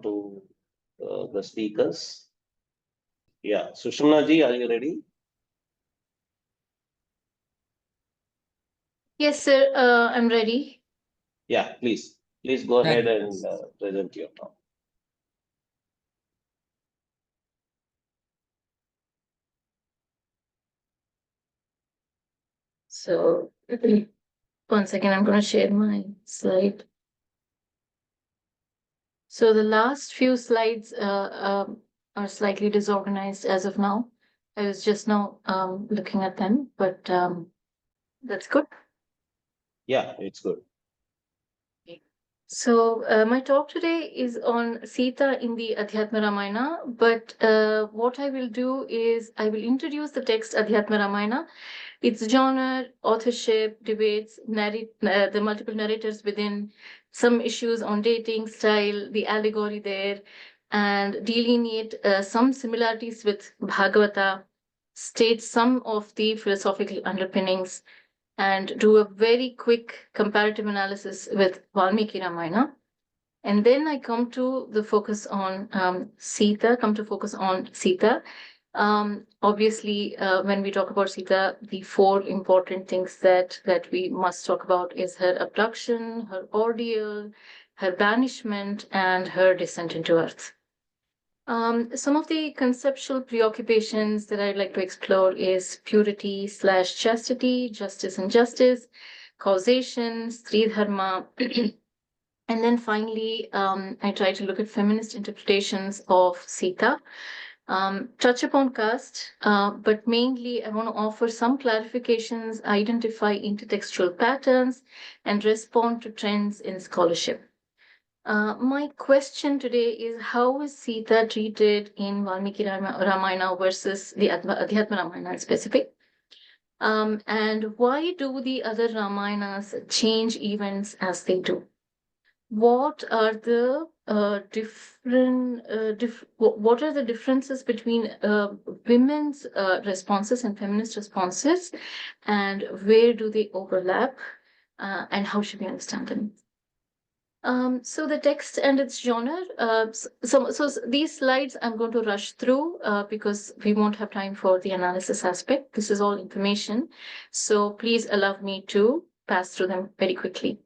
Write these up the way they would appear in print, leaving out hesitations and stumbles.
to the speakers. Yeah, Sushumna ji, are you ready? Yes, sir. I'm ready. Yeah, please go ahead Thank and present your talk. So, 1 second, I'm going to share my slide. So the last few slides are slightly disorganized as of now. I was just now looking at them, but that's good. Yeah, it's good. So my talk today is on Sita in the Adhyatma Ramayana, but what I will do is I will introduce the text Adhyatma Ramayana, its genre, authorship, debates, the multiple narrators within, some issues on dating, style, the allegory there, and delineate some similarities with Bhagavata, state some of the philosophical underpinnings, and do a very quick comparative analysis with Valmiki Ramayana. And then I come to focus on Sita. Obviously, when we talk about Sita, the four important things that we must talk about is her abduction, her ordeal, her banishment, and her descent into earth. Some of the conceptual preoccupations that I'd like to explore is purity / chastity, justice and justice, causation, Sri Dharma, and then finally, I try to look at feminist interpretations of Sita, touch upon caste, but mainly I want to offer some clarifications, identify intertextual patterns, and respond to trends in scholarship. My question today is, how is Sita treated in Valmiki Ramayana versus the Adhyatma Ramayana in specific? And why do the other Ramayanas change events as they do? What are the what are the differences between women's responses and feminist responses, and where do they overlap, and how should we understand them? So the text and its genre. So these slides I'm going to rush through because we won't have time for the analysis aspect. This is all information, so please allow me to pass through them very quickly.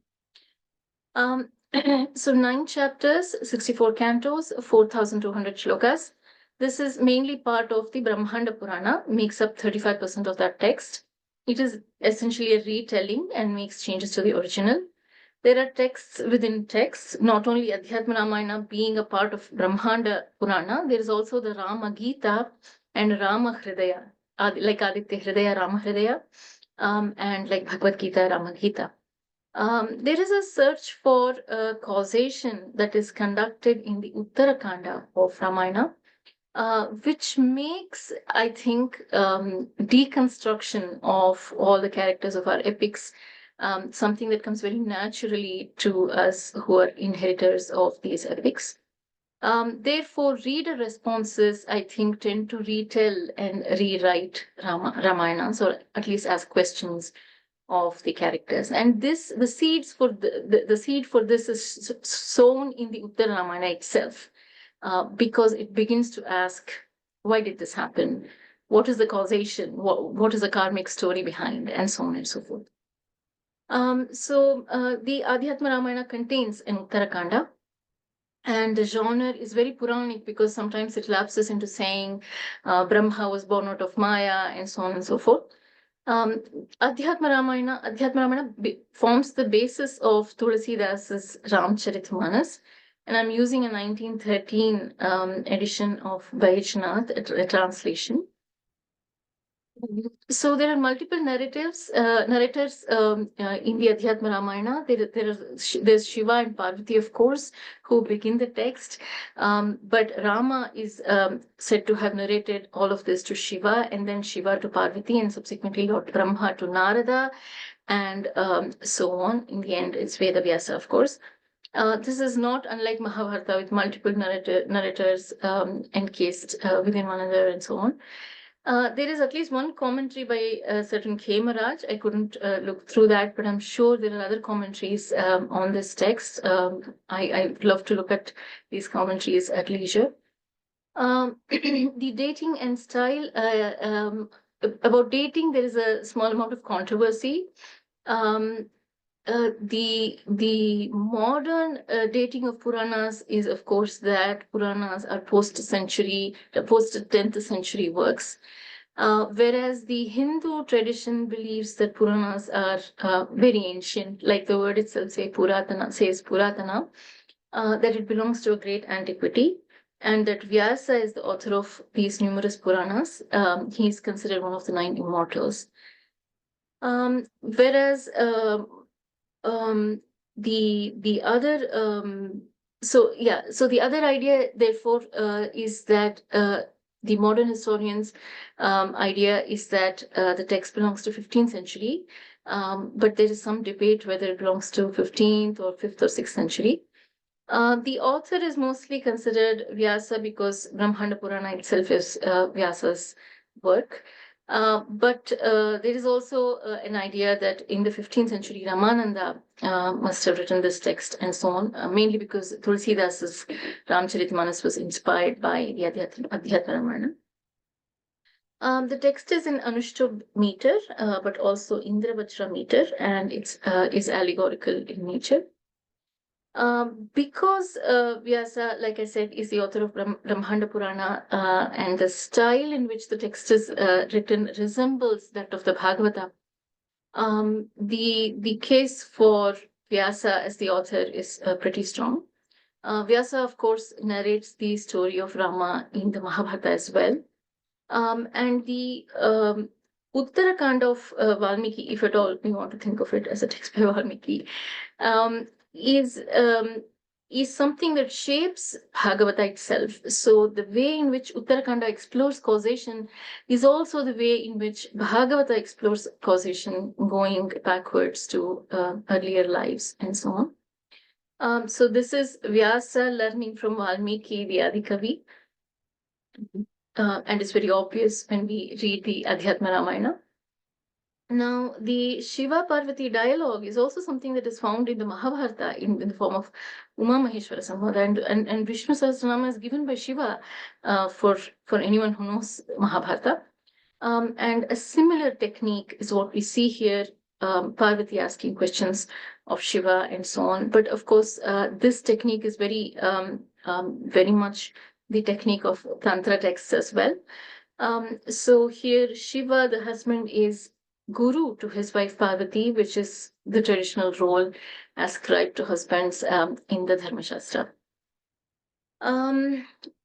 So 9 chapters, 64 cantos, 4,200 shlokas. This is mainly part of the Brahmanda Purana, makes up 35% of that text. It is essentially a retelling and makes changes to the original. There are texts within texts, not only Adhyatma Ramayana being a part of Brahmanda Purana, there is also the Rama Gita and Rama Hridaya, like Aditya Hridaya, Rama Hridaya, and like Bhagavad Gita, Rama Gita. There is a search for causation that is conducted in the Uttarakanda of Ramayana, which makes, I think, deconstruction of all the characters of our epics something that comes very naturally to us who are inheritors of these epics. Therefore, reader responses, I think, tend to retell and rewrite Ramayana, or at least ask questions of the characters. And the seed for this is sown in the Uttara Ramayana itself, because it begins to ask, why did this happen? What is the causation? What is the karmic story behind? And so on and so forth. The Adhyatma Ramayana contains an Uttarakanda, and the genre is very Puranic because sometimes it lapses into saying Brahma was born out of Maya and so on and so forth. Adhyatma Ramayana forms the basis of Tulasidasa's Ramcharitmanas, and I'm using a 1913 edition of Vaishnath, a translation. So there are multiple narrators in the Adhyatma Ramayana. There's Shiva and Parvati, of course, who begin the text. But Rama is said to have narrated all of this to Shiva, and then Shiva to Parvati, and subsequently Lord Brahma to Narada, and so on. In the end, it's Veda Vyasa, of course. This is not unlike Mahabharata with multiple narrators encased within one another and so on. There is at least one commentary by a certain K. Maharaj. I couldn't look through that, but I'm sure there are other commentaries on this text. I love to look at these commentaries at leisure. The dating and style, about dating, there is a small amount of controversy. The modern dating of Puranas is, of course, that Puranas are post-10th century works. Whereas the Hindu tradition believes that Puranas are very ancient, like the word itself says Puratana, that it belongs to a great antiquity, and that Vyasa is the author of these numerous Puranas. He is considered one of the 9 immortals. Whereas the other so the other idea, therefore, is that the modern historians' idea is that the text belongs to 15th century, but there is some debate whether it belongs to 15th or 5th or 6th century. The author is mostly considered Vyasa because Brahmanda Purana itself is Vyasa's work. But there is also an idea that in the 15th century, Ramananda must have written this text and so on, mainly because Tulsidasa's Ramcharitmanas was inspired by the Adhyatma Ramayana. The text is in Anushtup meter, but also Indravajra meter, and it's is allegorical in nature. Because Vyasa, like I said, is the author of Brahmanda Purana, and the style in which the text is written resembles that of the Bhagavata, the case for Vyasa as the author is pretty strong. Vyasa, of course, narrates the story of Rama in the Mahabharata as well. And the Uttarakand of Valmiki, if at all we want to think of it as a text by Valmiki, is something that shapes Bhagavata itself. So the way in which Uttarakanda explores causation is also the way in which Bhagavata explores causation, going backwards to earlier lives and so on. So this is Vyasa learning from Valmiki, the Adikavi. And it's very obvious when we read the Adhyatma Ramayana. Now, the Shiva Parvati dialogue is also something that is found in the Mahabharata in the form of Uma Maheshwara Samvada, and Vishnu Sahasranama is given by Shiva for anyone who knows Mahabharata. And a similar technique is what we see here, Parvati asking questions of Shiva and so on. But of course, this technique is very much the technique of Tantra texts as well. So here, Shiva, the husband, is guru to his wife Parvati, which is the traditional role ascribed to husbands in the Dharma Shastra.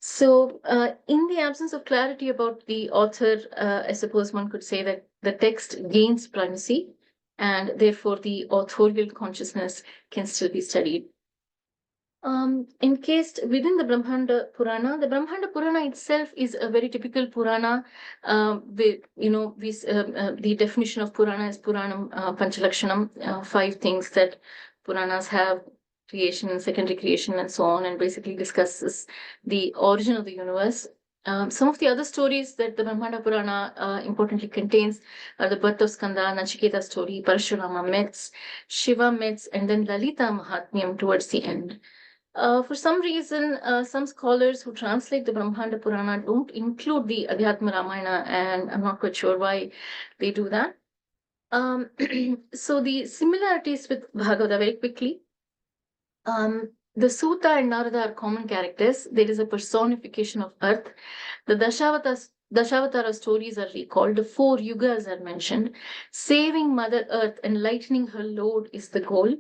So in the absence of clarity about the author, I suppose one could say that the text gains primacy, and therefore the authorial consciousness can still be studied. Encased within the Brahmanda Purana itself is a very typical Purana. The definition of Purana is Puranam Panchalakshanam, 5 things that Puranas have: creation, secondary creation, and so on, and basically discusses the origin of the universe. Some of the other stories that the Brahmanda Purana importantly contains are the birth of Skanda, Nachiketa story, Parashurama myths, Shiva myths, and then Lalita Mahatmyam towards the end. For some reason, some scholars who translate the Brahmanda Purana don't include the Adhyatma Ramayana, and I'm not quite sure why they do that. So the similarities with Bhagavata, very quickly. The Suta and Narada are common characters. There is a personification of earth. The Dashavatara stories are recalled. The 4 yugas are mentioned. Saving Mother Earth and lightening her load is the goal.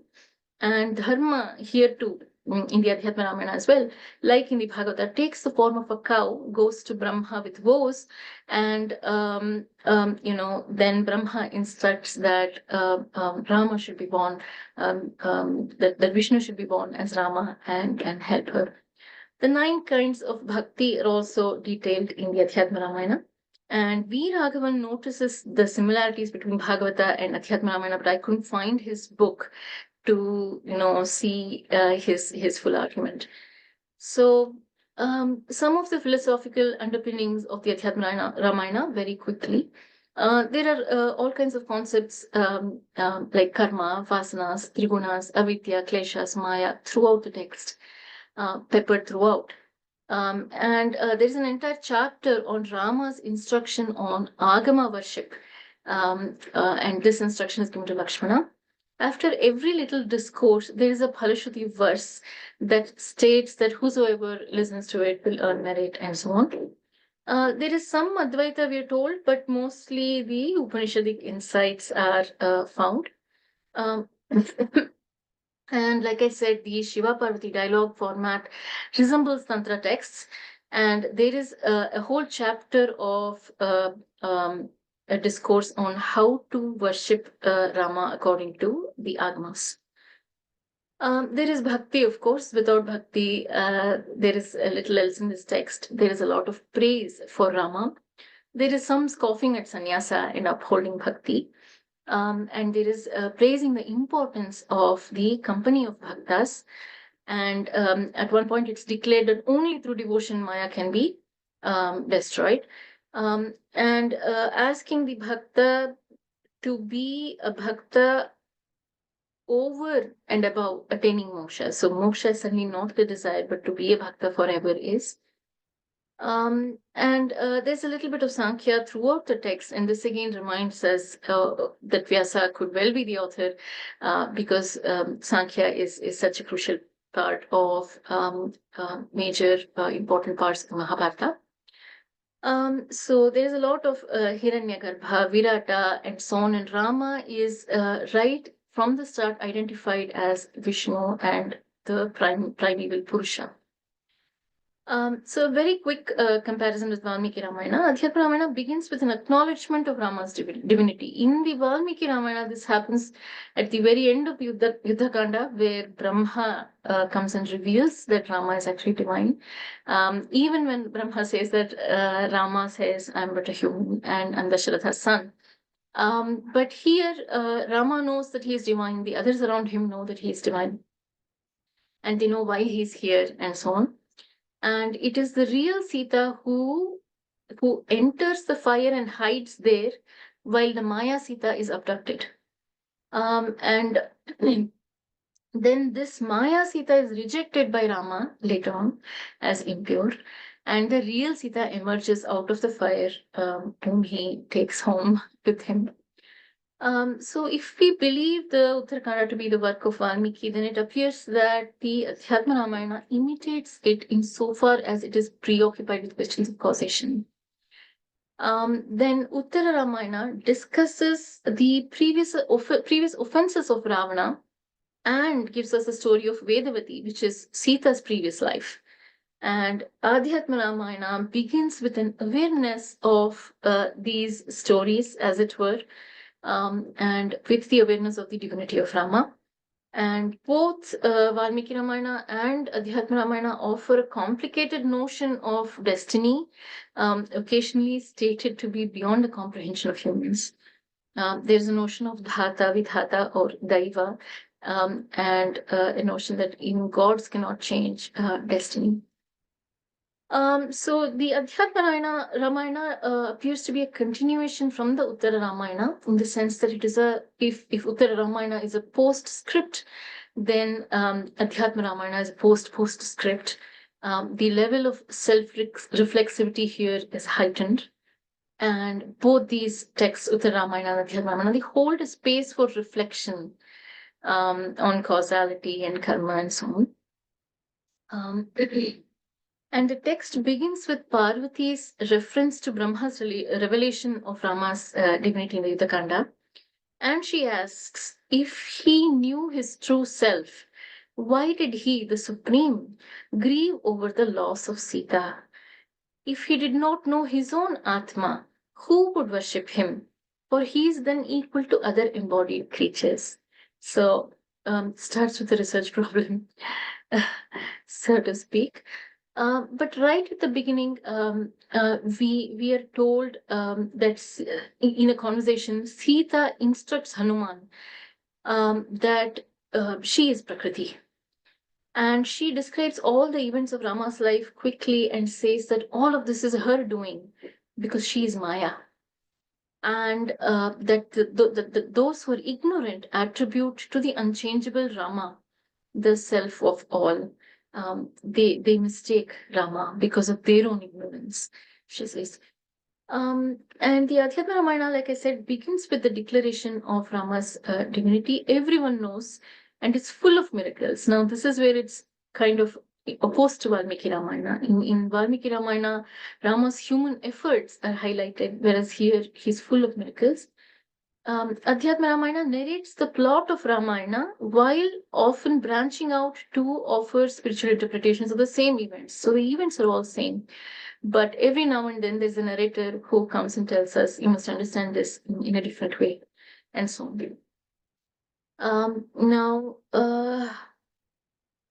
And Dharma here too, in the Adhyatma Ramayana as well, like in the Bhagavata, takes the form of a cow, goes to Brahma with woes, and then Brahma instructs that Rama should be born, that Vishnu should be born as Rama and help her. The 9 kinds of bhakti are also detailed in the Adhyatma Ramayana. And V. Raghavan notices the similarities between Bhagavata and Adhyatma Ramayana, but I couldn't find his book to see his full argument. So Some of the philosophical underpinnings of the Adhyatma Ramayana very quickly. There are all kinds of concepts like karma, vasanas, trigunas, avidya, kleshas, maya throughout the text, peppered throughout. And there's an entire chapter on Rama's instruction on Agama worship. And this instruction is given to Lakshmana. After every little discourse, there is a Phalashruti verse that states that whosoever listens to it will earn merit and so on. There is some Advaita, we are told, but mostly the Upanishadic insights are found. And like I said, the Shiva Parvati dialogue format resembles Tantra texts, and there is a whole chapter of a discourse on how to worship Rama according to the Agamas. There is bhakti, of course. Without bhakti, there is a little else in this text. There is a lot of praise for Rama. There is some scoffing at sannyasa in upholding bhakti. And there is praising the importance of the company of bhaktas. And at one point, it's declared that only through devotion Maya can be destroyed. And asking the bhakta to be a bhakta over and above attaining moksha. So moksha is certainly not the desire, but to be a bhakta forever is. And there's a little bit of Sankhya throughout the text, and this again reminds us that Vyasa could well be the author because Sankhya is such a crucial part of major important parts of the Mahabharata. So there's a lot of Hiranyagarbha, Virata, and so on, and Rama is right from the start identified as Vishnu and the primeval Purusha. So a very quick comparison with Valmiki Ramayana. Adhyatma Ramayana begins with an acknowledgement of Rama's divinity. In the Valmiki Ramayana, this happens at the very end of Yuddha Kanda, where Brahma comes and reveals that Rama is actually divine. Even when Brahma says that Rama says, I'm but a human and I'm Dasharatha's son. But here, Rama knows that he is divine. The others around him know that he is divine. And they know why he's here and so on. And it is the real Sita who enters the fire and hides there while the Maya Sita is abducted. And then this Maya Sita is rejected by Rama later on as impure. And the real Sita emerges out of the fire, whom he takes home with him. So if we believe the Uttarakhanda to be the work of Valmiki, then it appears that the Adhyatma Ramayana imitates it insofar as it is preoccupied with questions of causation. Then Uttara Ramayana discusses the previous offenses of Ravana and gives us the story of Vedavati, which is Sita's previous life. And Adhyatma Ramayana begins with an awareness of these stories, as it were, and with the awareness of the divinity of Rama. And both Valmiki Ramayana and Adhyatma Ramayana offer a complicated notion of destiny, occasionally stated to be beyond the comprehension of humans. There's a notion of dhata, vidhata, or daiva, and a notion that even gods cannot change destiny. So the Adhyatma Ramayana appears to be a continuation from the Uttara Ramayana in the sense that it is if Uttara Ramayana is a postscript, then Adhyatma Ramayana is a postscript. The level of self-reflexivity here is heightened. And both these texts, Uttara Ramayana and Adhyatma Ramayana, they hold a space for reflection on causality and karma and so on. And the text begins with Parvati's reference to Brahma's revelation of Rama's divinity in the Yuddha Kanda. And she asks, if he knew his true self, why did he, the Supreme, grieve over the loss of Sita? If he did not know his own Atma, who would worship him? For he is then equal to other embodied creatures. So, starts with a research problem, so to speak. But right at the beginning, we are told that in a conversation, Sita instructs Hanuman that she is Prakriti. And she describes all the events of Rama's life quickly and says that all of this is her doing because she is Maya. And that those who are ignorant attribute to the unchangeable Rama the self of all. They mistake Rama because of their own ignorance, she says. And the Adhyatma Ramayana, like I said, begins with the declaration of Rama's divinity. Everyone knows, and it's full of miracles. Now, this is where it's kind of opposed to Valmiki Ramayana. In Valmiki Ramayana, Rama's human efforts are highlighted, whereas here he's full of miracles. Adhyatma Ramayana narrates the plot of Ramayana while often branching out to offer spiritual interpretations of the same events. So the events are all same. But every now and then there's a narrator who comes and tells us, you must understand this in a different way, and so on.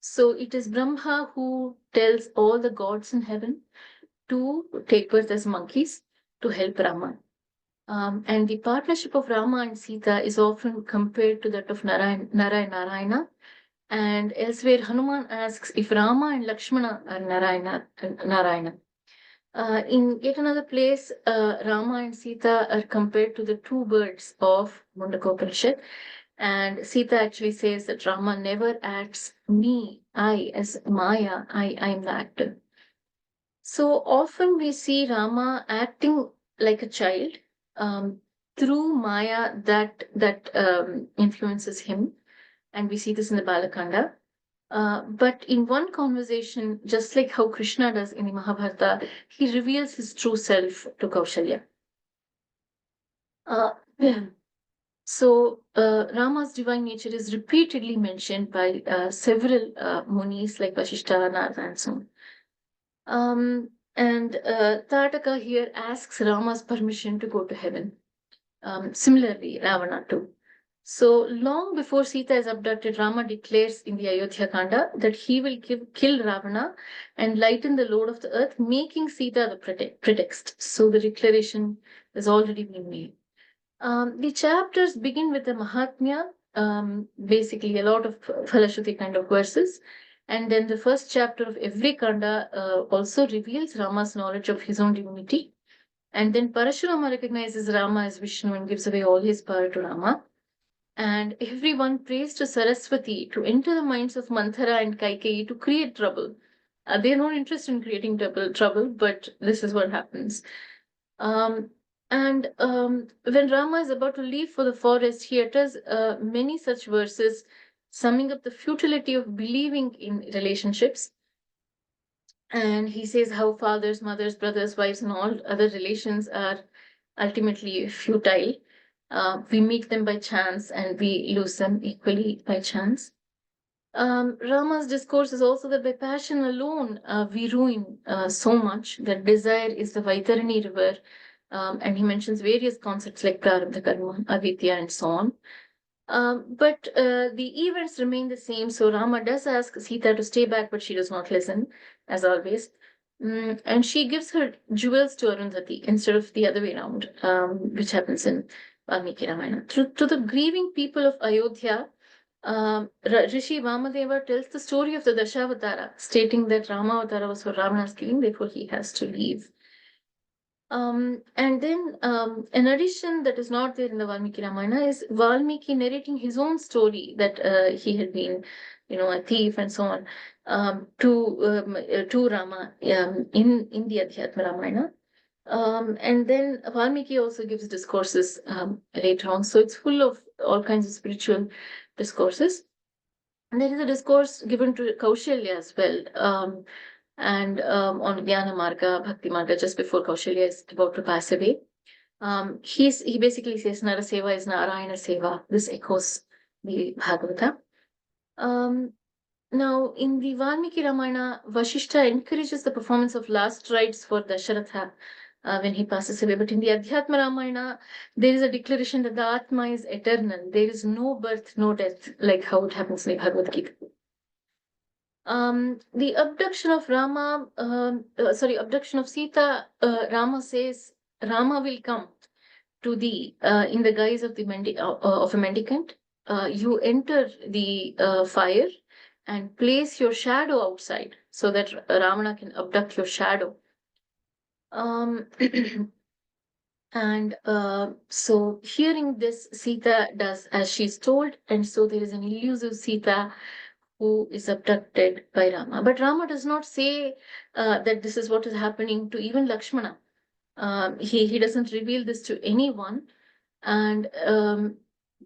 So it is Brahma who tells all the gods in heaven to take birth as monkeys to help Rama. And the partnership of Rama and Sita is often compared to that of Narayana. And elsewhere, Hanuman asks if Rama and Lakshmana are Narayana. In yet another place, Rama and Sita are compared to the two birds of Mundakopanishad. And Sita actually says that Rama never acts me, I, as Maya, I'm the actor. So often we see Rama acting like a child through Maya that influences him. And we see this in the Balakanda. But in one conversation, just like how Krishna does in the Mahabharata, he reveals his true self to Kaushalya. So Rama's divine nature is repeatedly mentioned by several munis like Vasishtha, Narada, and so on. Tataka here asks Rama's permission to go to heaven. Similarly, Ravana too. So long before Sita is abducted, Rama declares in the Ayodhya Kanda that he will kill Ravana and lighten the load of the earth, making Sita the pretext. So the declaration has already been made. The chapters begin with the Mahatmya, basically a lot of Phalashruti kind of verses. And then the first chapter of every Kanda also reveals Rama's knowledge of his own divinity. And then Parashurama recognizes Rama as Vishnu and gives away all his power to Rama. And everyone prays to Saraswati to enter the minds of Manthara and Kaikeyi to create trouble. They're not interested in creating trouble, but this is what happens. When Rama is about to leave for the forest, he utters many such verses summing up the futility of believing in relationships. And he says how fathers, mothers, brothers, wives, and all other relations are ultimately futile. We meet them by chance and we lose them equally by chance. Rama's discourse is also that by passion alone we ruin so much that desire is the Vaitarani river. And he mentions various concepts like Prarabdha Karma, Avidya, and so on. But the events remain the same. So Rama does ask Sita to stay back, but she does not listen, as always. And she gives her jewels to Arundhati instead of the other way around, which happens in Valmiki Ramayana. To the grieving people of Ayodhya, Rishi Vamadeva tells the story of the Dashavatara, stating that Ramavatara was for Ravana's killing, therefore he has to leave. And then an addition that is not there in the Valmiki Ramayana is Valmiki narrating his own story that he had been, a thief and so on, to Rama in the Adhyatma Ramayana. And then Valmiki also gives discourses later on. So it's full of all kinds of spiritual discourses. And there is a discourse given to Kaushalya as well. On Jnana Marga, Bhakti Marga, just before Kaushalya is about to pass away. He basically says Naraseva is Narayana Seva. This echoes the Bhagavata. Now, in the Valmiki Ramayana, Vasishtha encourages the performance of last rites for Dasharatha when he passes away. But in the Adhyatma Ramayana, there is a declaration that the Atma is eternal. There is no birth, no death, like how it happens in the Bhagavad Gita. The abduction of abduction of Sita, Rama says Rama will come to thee in the guise of a mendicant. You enter the fire and place your shadow outside so that Ravana can abduct your shadow. And so hearing this, Sita does as she's told, and so there is an elusive Sita who is abducted by Rama. But Rama does not say that this is what is happening to even Lakshmana. He doesn't reveal this to anyone, and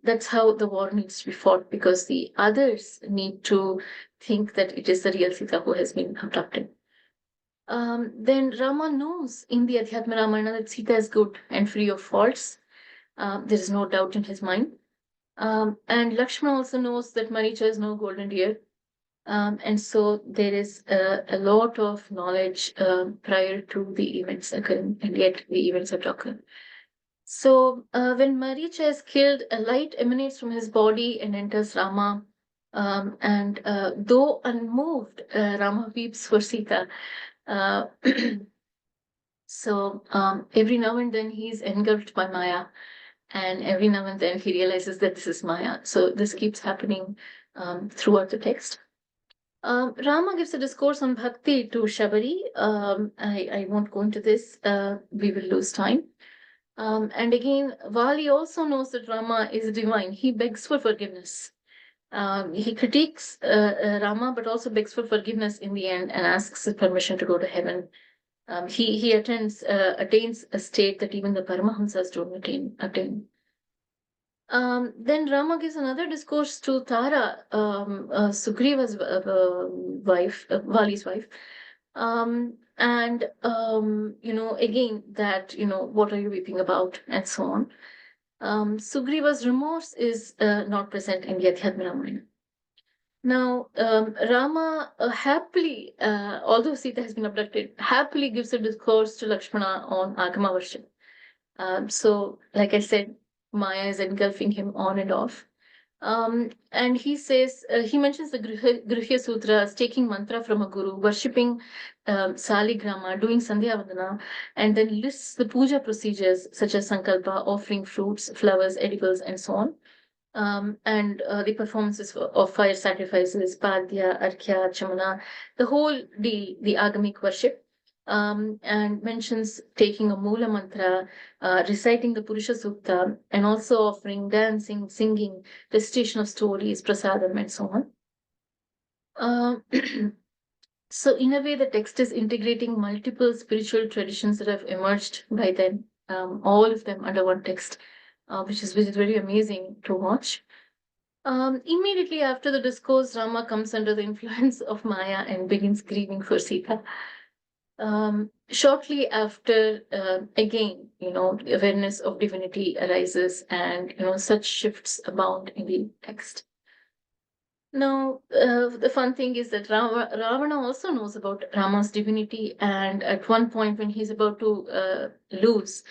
that's how the war needs to be fought, because the others need to think that it is the real Sita who has been abducted. Then Rama knows in the Adhyatma Ramayana that Sita is good and free of faults. There is no doubt in his mind. And Lakshmana also knows that Maricha is no golden deer. And so there is a lot of knowledge prior to the events occurring, and yet the events have occurred. So when Maricha is killed, a light emanates from his body and enters Rama. And though unmoved, Rama weeps for Sita. So every now and then he's engulfed by Maya, and every now and then he realizes that this is Maya. So this keeps happening throughout the text. Rama gives a discourse on bhakti to Shabari. I won't go into this, we will lose time. And again, Vali also knows that Rama is divine. He begs for forgiveness. He critiques Rama, but also begs for forgiveness in the end and asks his permission to go to heaven. He attains a state that even the Paramahamsas don't attain. Then Rama gives another discourse to Tara, Sugriva's wife, Vali's wife. And again, that, what are you weeping about, and so on. Sugriva's remorse is not present in the Adhyatma Ramayana. Now, Rama happily, although Sita has been abducted, happily gives a discourse to Lakshmana on Agama worship. So, like I said, Maya is engulfing him on and off. And he says, he mentions the Grihya Sutras, taking mantra from a guru, worshipping Saligrama, doing Sandhya Vandana, and then lists the puja procedures such as Sankalpa, offering fruits, flowers, edibles, and so on. And the performances of fire sacrifices, Padya, Arkhya, Chamana, the whole deal, the agamic worship. And mentions taking a Mula mantra, reciting the Purusha Sukta, and also offering dancing, singing, recitation of stories, prasadam, and so on. So in a way, the text is integrating multiple spiritual traditions that have emerged by then, all of them under one text, which is very amazing to watch. Immediately after the discourse, Rama comes under the influence of Maya and begins grieving for Sita. Shortly after, again, awareness of divinity arises, and such shifts abound in the text. Now, the fun thing is that Ravana also knows about Rama's divinity, and at one point when he's about to lose,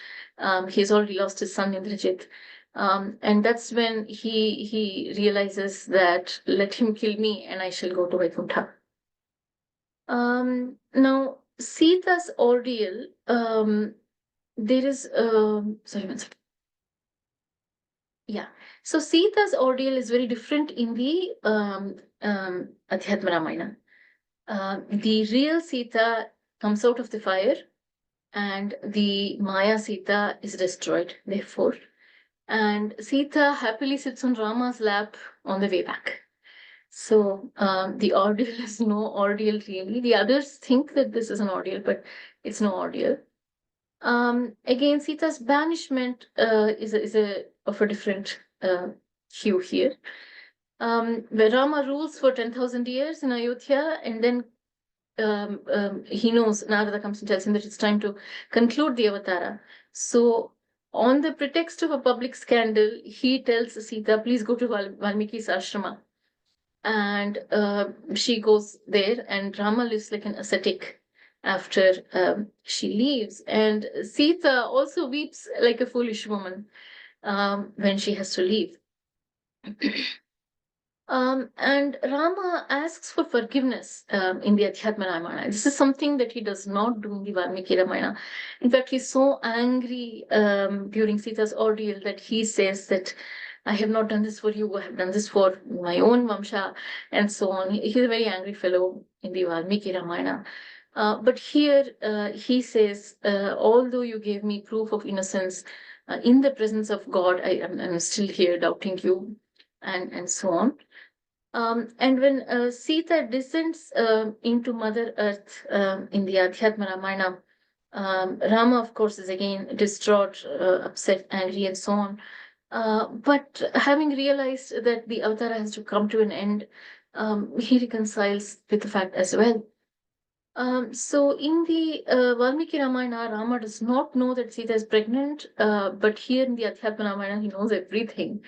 he's already lost his son Indrajit. And that's when he realizes that let him kill me and I shall go to Vaikuntha. Now, Sita's ordeal, there is, sorry, one second. Yeah. So Sita's ordeal is very different in the Adhyatma Ramayana. The real Sita comes out of the fire, and the Maya Sita is destroyed, therefore. And Sita happily sits on Rama's lap on the way back. So the ordeal is no ordeal really. The others think that this is an ordeal, but it's no ordeal. Again, Sita's banishment is of a different hue here. Where Rama rules for 10,000 years in Ayodhya, and then he knows, Narada comes and tells him that it's time to conclude the avatara. So on the pretext of a public scandal, he tells Sita, please go to Valmiki's ashrama. And she goes there, and Rama lives like an ascetic after she leaves. And Sita also weeps like a foolish woman when she has to leave. And Rama asks for forgiveness in the Adhyatma Ramayana. This is something that he does not do in the Valmiki Ramayana. In fact, he's so angry during Sita's ordeal that he says that I have not done this for you, I have done this for my own Vamsha, and so on. He's a very angry fellow in the Valmiki Ramayana. But here he says, although you gave me proof of innocence in the presence of God, I'm still here doubting you, and so on. And when Sita descends into Mother Earth in the Adhyatma Ramayana, Rama, of course, is again distraught, upset, angry, and so on. But having realized that the avatar has to come to an end, he reconciles with the fact as well. So in the Valmiki Ramayana, Rama does not know that Sita is pregnant, but here in the Adhyatma Ramayana, he knows everything.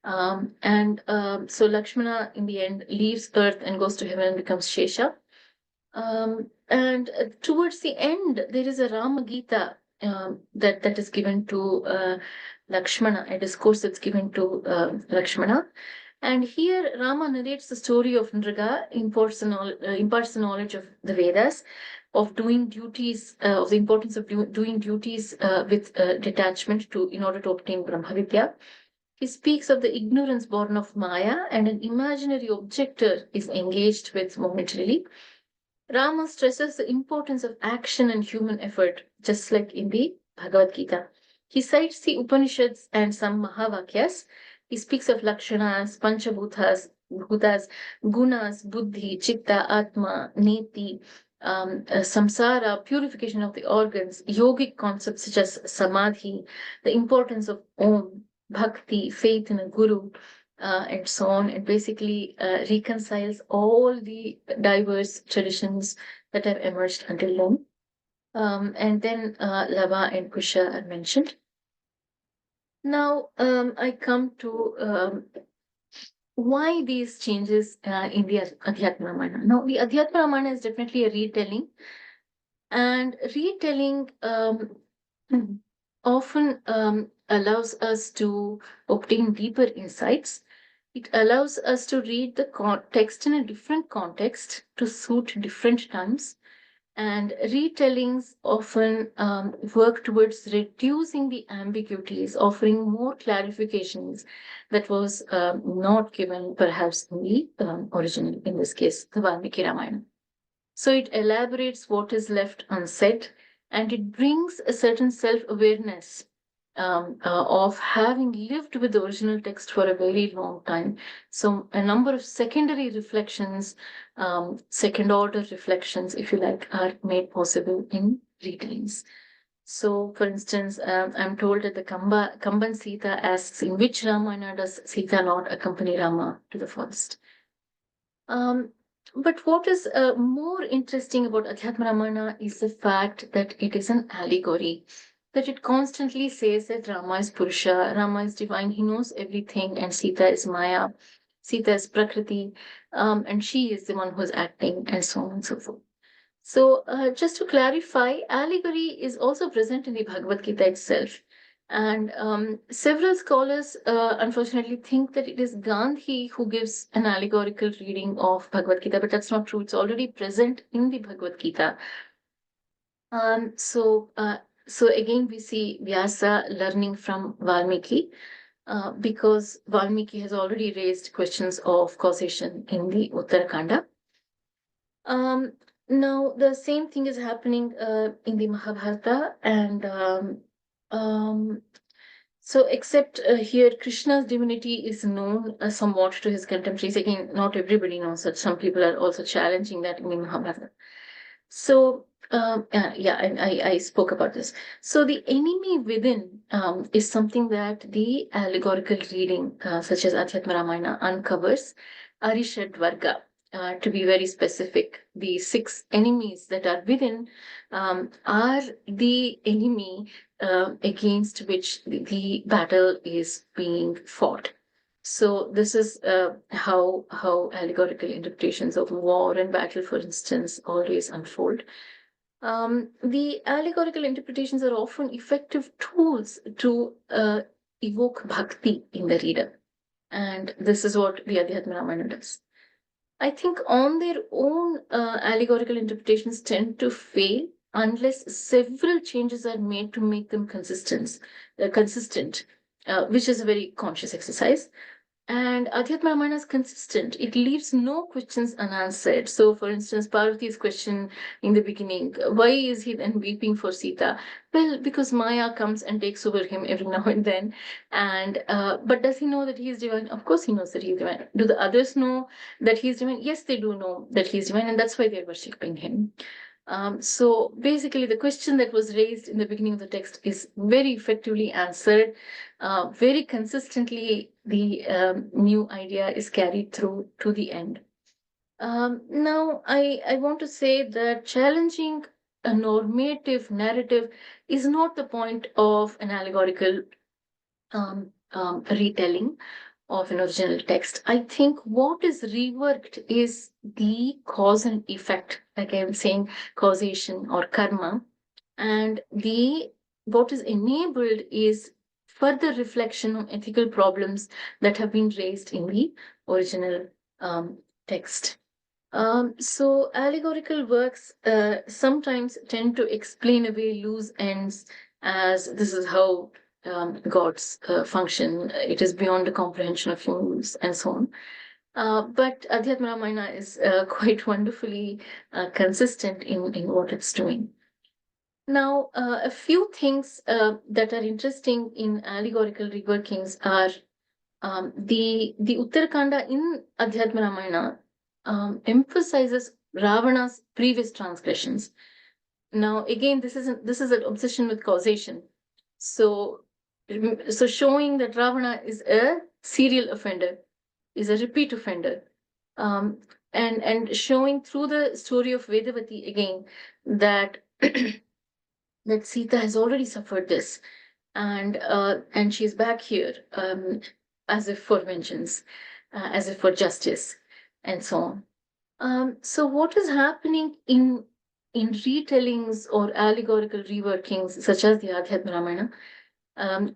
So Lakshmana, in the end, leaves Earth and goes to heaven and becomes Shesha. Towards the end, there is a Rama Gita that is given to Lakshmana, a discourse that's given to Lakshmana. And here Rama narrates the story of Nriga, imparts the knowledge of the Vedas, of doing duties, of the importance of doing duties with detachment in order to obtain Brahmavidya. He speaks of the ignorance born of Maya, and an imaginary objector is engaged with momentarily. Rama stresses the importance of action and human effort, just like in the Bhagavad Gita. He cites the Upanishads and some Mahavakyas. He speaks of Lakshanas, Panchabhutas, Gunas, Buddhi, Chitta, Atma, Neti, Samsara, purification of the organs, yogic concepts such as Samadhi, the importance of Om, Bhakti, faith in a Guru, and so on, and basically reconciles all the diverse traditions that have emerged until then. And then Lava and Kusha are mentioned. Now, I come to why these changes in the Adhyatma Ramayana. Now, the Adhyatma Ramayana is definitely a retelling, and retelling often allows us to obtain deeper insights. It allows us to read the text in a different context to suit different times. And retellings often work towards reducing the ambiguities, offering more clarifications that was not given perhaps in the original, in this case, the Valmiki Ramayana. So it elaborates what is left unsaid, and it brings a certain self-awareness of having lived with the original text for a very long time. So a number of secondary reflections, second order reflections, if you like, are made possible in retellings. So, for instance, I'm told that the Kamban Sita asks, in which Ramayana does Sita not accompany Rama to the forest? But what is more interesting about Adhyatma Ramayana is the fact that it is an allegory, that it constantly says that Rama is Purusha, Rama is divine, he knows everything, and Sita is Maya, Sita is Prakriti, and she is the one who's acting, and so on and so forth. So, just to clarify, allegory is also present in the Bhagavad Gita itself. And several scholars, unfortunately, think that it is Gandhi who gives an allegorical reading of Bhagavad Gita, but that's not true. It's already present in the Bhagavad Gita. So again, we see Vyasa learning from Valmiki, because Valmiki has already raised questions of causation in the Uttarakanda. Now, the same thing is happening in the Mahabharata, and so except here, Krishna's divinity is known somewhat to his contemporaries. Again, not everybody knows that. Some people are also challenging that in the Mahabharata. So, I spoke about this. So the enemy within is something that the allegorical reading, such as Adhyatma Ramayana, uncovers. Arishad Varga. To be very specific, the 6 enemies that are within are the enemy against which the battle is being fought. So this is how allegorical interpretations of war and battle, for instance, always unfold. The allegorical interpretations are often effective tools to evoke bhakti in the reader, and this is what the Adhyatma Ramayana does. I think on their own, allegorical interpretations tend to fail unless several changes are made to make them consistent. which is a very conscious exercise. And Adhyatma Ramayana is consistent. It leaves no questions unanswered. So, for instance, Parvati's question in the beginning, why is he then weeping for Sita? Well, because Maya comes and takes over him every now and then. And but does he know that he is divine? Of course, he knows that he is divine. Do the others know that he is divine? Yes, they do know that he is divine, and that's why they're worshipping him. So basically, the question that was raised in the beginning of the text is very effectively answered. Very consistently, the new idea is carried through to the end. Now, I want to say that challenging a normative narrative is not the point of an allegorical retelling of an original text. I think what is reworked is the cause and effect, like I'm saying, causation or karma, and the what is enabled is further reflection on ethical problems that have been raised in the original text. So allegorical works sometimes tend to explain away loose ends as this is how gods function. It is beyond the comprehension of humans and so on. But Adhyatma Ramayana is quite wonderfully consistent in what it's doing. Now, a few things that are interesting in allegorical reworkings are the Uttarakanda in Adhyatma Ramayana emphasizes Ravana's previous transgressions. Now, again, this is an obsession with causation. So showing that Ravana is a serial offender, is a repeat offender, and showing through the story of Vedavati again that that Sita has already suffered this, and she's back here as if for vengeance, as if for justice, and so on. So what is happening in retellings or allegorical reworkings, such as the Adhyatma Ramayana,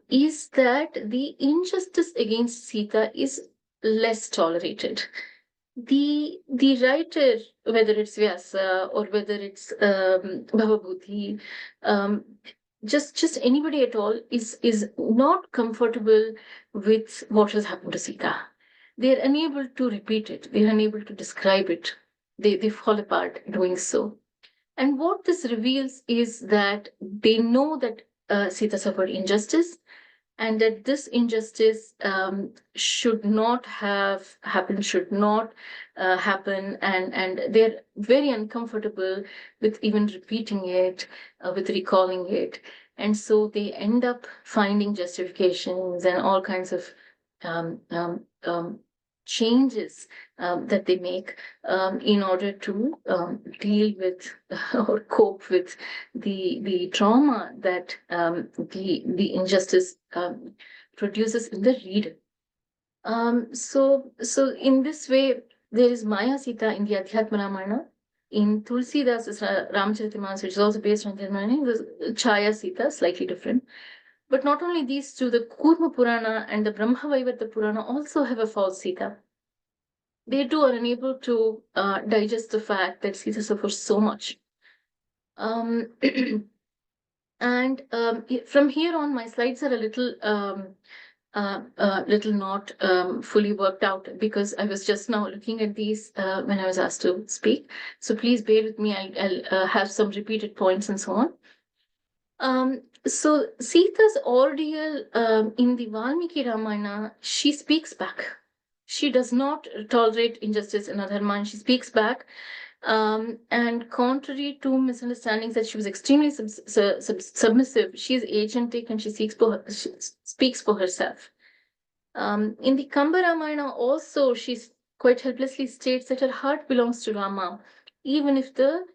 is that the injustice against Sita is less tolerated. The writer, whether it's Vyasa or whether it's Bhavabhuti, just anybody at all is not comfortable with what has happened to Sita. They're unable to repeat it. They're unable to describe it. They fall apart doing so. And what this reveals is that they know that Sita suffered injustice, and that this injustice should not have happened, should not happen, and they're very uncomfortable with even repeating it, with recalling it, and so they end up finding justifications and all kinds of changes that they make in order to deal with or cope with the trauma that the injustice produces in the reader. So in this way, there is Maya Sita in the Adhyatma Ramayana. In Tulsidas' Ramacharitamanus, which is also based on Adhyatma, there's Chaya Sita, slightly different. But not only these two, the Kurma Purana and the Brahmavaivarta Purana also have a false Sita. They too are unable to digest the fact that Sita suffers so much. And from here on, my slides are a little not fully worked out because I was just now looking at these when I was asked to speak. So please bear with me. I'll have some repeated points and so on. So Sita's ordeal in the Valmiki Ramayana, she speaks back. She does not tolerate injustice and adharma, and she speaks back. And contrary to misunderstandings that she was extremely submissive, she is agentic and she speaks for herself. In the Kamba Ramayana also, she quite helplessly states that her heart belongs to Rama, even if the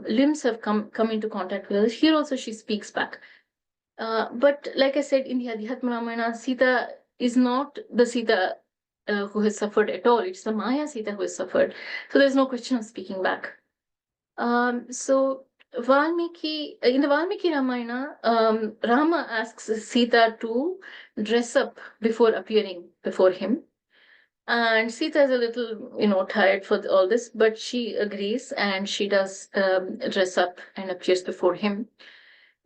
limbs have come into contact with her. Here also she speaks back. But like I said, in the Adhyatma Ramayana, Sita is not the Sita who has suffered at all. It's the Maya Sita who has suffered. So there's no question of speaking back. So Valmiki, in the Valmiki Ramayana, Rama asks Sita to dress up before appearing before him. And Sita is a little, tired for all this, but she agrees and she does dress up and appears before him.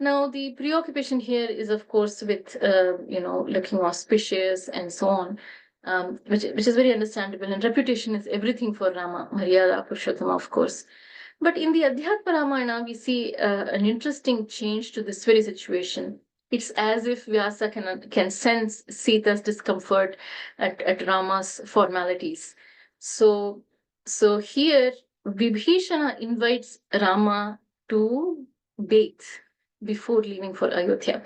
Now, the preoccupation here is, of course, with looking auspicious and so on, which is very understandable. And reputation is everything for Rama, Maryada, Purushottama, of course. But in the Adhyatma Ramayana, we see an interesting change to this very situation. It's as if Vyasa can sense Sita's discomfort at Rama's formalities. So here, Vibhishana invites Rama to bathe before leaving for Ayodhya.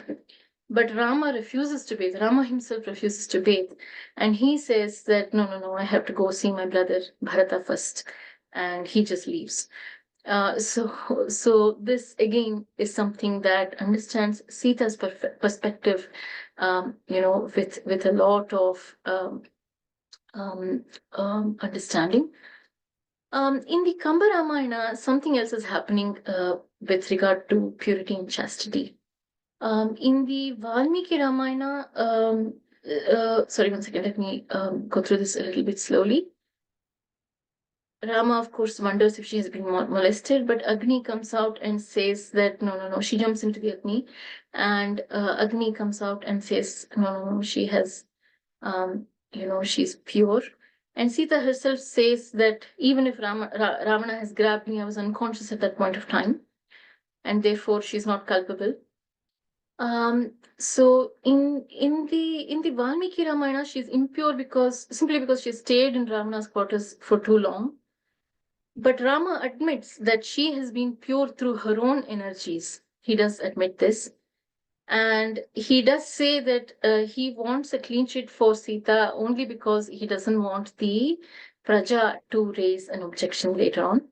But Rama refuses to bathe. Rama himself refuses to bathe. And he says that, no, I have to go see my brother Bharata first. And he just leaves. So this again is something that understands Sita's perspective, with a lot of understanding. In the Kamba Ramayana, something else is happening with regard to purity and chastity. In the Valmiki Ramayana, sorry, one second, let me go through this a little bit slowly. Rama, of course, wonders if she has been molested, but Agni comes out and says that no. She jumps into the Agni, and Agni comes out and says no. She has, she's pure. And Sita herself says that even if Ravana has grabbed me, I was unconscious at that point of time, and therefore she's not culpable. So in the Valmiki Ramayana, she's impure simply because she stayed in Ravana's quarters for too long. But Rama admits that she has been pure through her own energies. He does admit this. And he does say that he wants a clean sheet for Sita only because he doesn't want the Praja to raise an objection later on.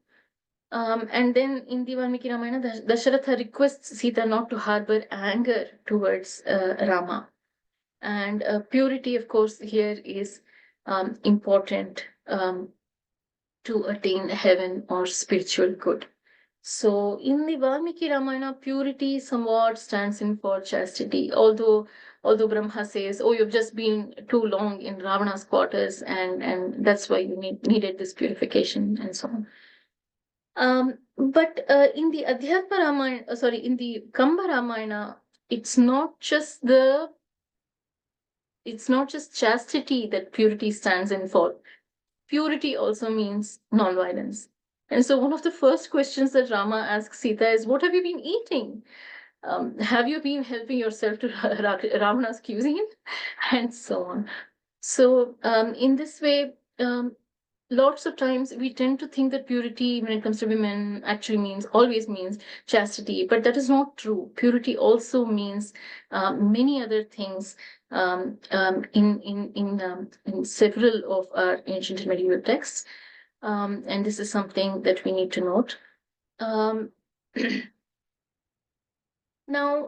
And then in the Valmiki Ramayana, Dasharatha requests Sita not to harbor anger towards Rama. And purity, of course, here is important to attain heaven or spiritual good. So in the Valmiki Ramayana, purity somewhat stands in for chastity, although Brahma says, oh, you've just been too long in Ravana's quarters and that's why you needed this purification and so on. But in the Adhyatma Ramayana, in the Kamba Ramayana, it's not just chastity that purity stands in for. Purity also means non-violence. And so one of the first questions that Rama asks Sita is, what have you been eating? Have you been helping yourself to Ravana's cuisine? And so on. So in this way, lots of times we tend to think that purity when it comes to women actually always means chastity, but that is not true. Purity also means many other things in several of our ancient and medieval texts. And this is something that we need to note. Now,